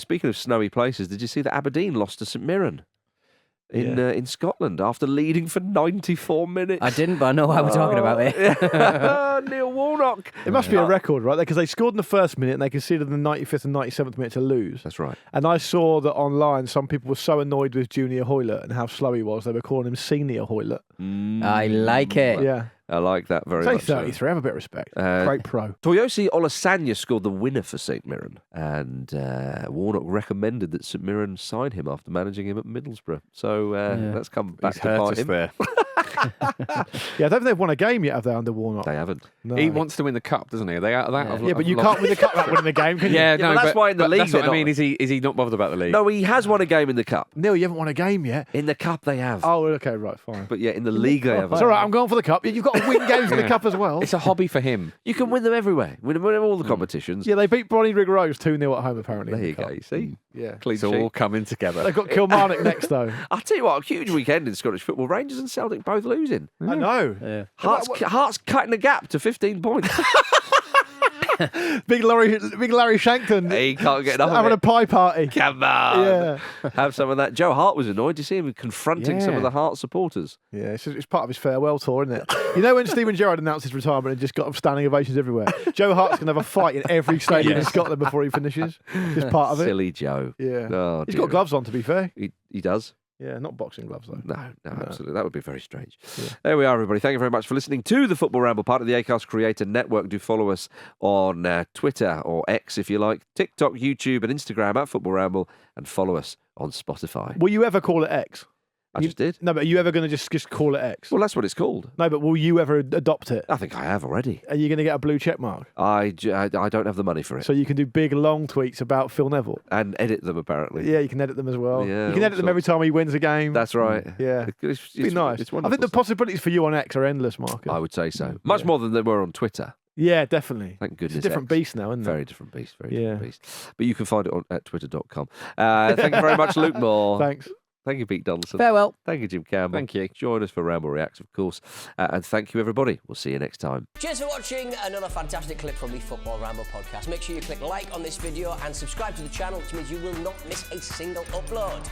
Speaker 3: Speaking of snowy places, did you see that Aberdeen lost to St Mirren in Scotland after leading for 94 minutes?
Speaker 4: I didn't, but I know why we're talking about it.
Speaker 3: Neil Warnock.
Speaker 2: It must be a record, right? Because they scored in the first minute and they conceded in the 95th and 97th minute to lose.
Speaker 3: That's right.
Speaker 2: And I saw that online some people were so annoyed with Junior Hoylett and how slow he was, they were calling him Senior Hoylett.
Speaker 4: I like it.
Speaker 2: Yeah.
Speaker 3: I like that very
Speaker 2: Say
Speaker 3: much.
Speaker 2: 33. Have a bit of respect. Great pro.
Speaker 3: Toyosi Olasanya scored the winner for St Mirren, and Warnock recommended that St Mirren sign him after managing him at Middlesbrough. So that's come back to bite him.
Speaker 2: There. Yeah, I don't think they've won a game yet, have they, under Warnock?
Speaker 3: They haven't.
Speaker 2: No.
Speaker 1: He wants to win the cup, doesn't he? Are they out of that?
Speaker 2: Yeah, but you can't win the cup without winning the game, can you?
Speaker 1: Yeah,
Speaker 3: but
Speaker 1: no,
Speaker 3: that's why in the league
Speaker 1: That's what
Speaker 3: they're
Speaker 1: I mean.
Speaker 3: not.
Speaker 1: Is he not bothered about the league?
Speaker 3: No, he has won a game in the cup.
Speaker 2: Neil, you haven't won a game yet.
Speaker 3: In the cup they have.
Speaker 2: Oh, okay, right, fine.
Speaker 3: But yeah, in the league they haven't.
Speaker 2: It's all right, I'm going for the cup. You've got to win games in the cup as well.
Speaker 1: It's a hobby for him.
Speaker 3: You can win them everywhere. Win all the competitions.
Speaker 2: Yeah, they beat Bronny Rigorose 2-0 at home, apparently.
Speaker 3: There
Speaker 2: in
Speaker 3: you
Speaker 2: the
Speaker 3: go.
Speaker 2: cup.
Speaker 3: You see?
Speaker 2: Yeah.
Speaker 3: Clean
Speaker 1: It's
Speaker 3: sheet.
Speaker 1: all coming together.
Speaker 2: They've got Kilmarnock next, though.
Speaker 3: I'll tell you what, a huge weekend in Scottish football. Rangers and Celtic both losing.
Speaker 2: I know.
Speaker 4: Yeah.
Speaker 3: Hearts cutting the gap to 15 points.
Speaker 2: Big Larry Shankton
Speaker 3: He can't get enough
Speaker 2: having
Speaker 3: of
Speaker 2: a
Speaker 3: it.
Speaker 2: pie party.
Speaker 3: Come on.
Speaker 2: Yeah.
Speaker 3: Have some of that. Joe Hart was annoyed. You see him confronting some of the Hart supporters.
Speaker 2: Yeah, it's part of his farewell tour, isn't it? You know when Steven Gerrard announced his retirement and just got standing ovations everywhere? Joe Hart's going to have a fight in every stadium in Scotland before he finishes. Just part of it.
Speaker 3: Silly Joe.
Speaker 2: Yeah.
Speaker 3: Oh,
Speaker 2: He's
Speaker 3: dear.
Speaker 2: got gloves on, to be fair.
Speaker 3: He does.
Speaker 2: Yeah, not boxing gloves, though.
Speaker 3: No, absolutely. That would be very strange. There we are, everybody. Thank you very much for listening to the Football Ramble, part of the Acast Creator Network. Do follow us on Twitter or X, if you like, TikTok, YouTube, and Instagram at Football Ramble, and follow us on Spotify.
Speaker 2: Will you ever call it X?
Speaker 3: I just did.
Speaker 2: No, but are you ever going to just call it X?
Speaker 3: Well, that's what it's called.
Speaker 2: No, but will you ever adopt it?
Speaker 3: I think I have already.
Speaker 2: Are you going to get a blue check mark?
Speaker 3: I don't have the money for it.
Speaker 2: So you can do big, long tweets about Phil Neville?
Speaker 3: And edit them, apparently.
Speaker 2: Yeah, you can edit them as well.
Speaker 3: Yeah,
Speaker 2: you can
Speaker 3: all
Speaker 2: edit them every time he wins a game.
Speaker 3: That's right.
Speaker 2: Yeah.
Speaker 3: It's
Speaker 2: It'd be nice.
Speaker 3: It's
Speaker 2: I
Speaker 3: wonderful
Speaker 2: think the
Speaker 3: stuff.
Speaker 2: possibilities for you on X are endless, Marcus.
Speaker 3: I would say so. Much more than they were on Twitter.
Speaker 2: Yeah, definitely.
Speaker 3: Thank goodness.
Speaker 2: It's a different
Speaker 3: X.
Speaker 2: beast now, isn't it?
Speaker 3: Very different beast. Very
Speaker 2: Yeah.
Speaker 3: different beast. But you can find it at twitter.com. Thank you very much, Luke Moore.
Speaker 2: Thanks.
Speaker 3: Thank you, Pete Donaldson.
Speaker 4: Farewell.
Speaker 3: Thank you, Jim Campbell.
Speaker 1: Thank you.
Speaker 3: Join us for Ramble Reacts, of course. And thank you, everybody. We'll see you next time.
Speaker 6: Cheers for watching another fantastic clip from the Football Ramble podcast. Make sure you click like on this video and subscribe to the channel, which means you will not miss a single upload.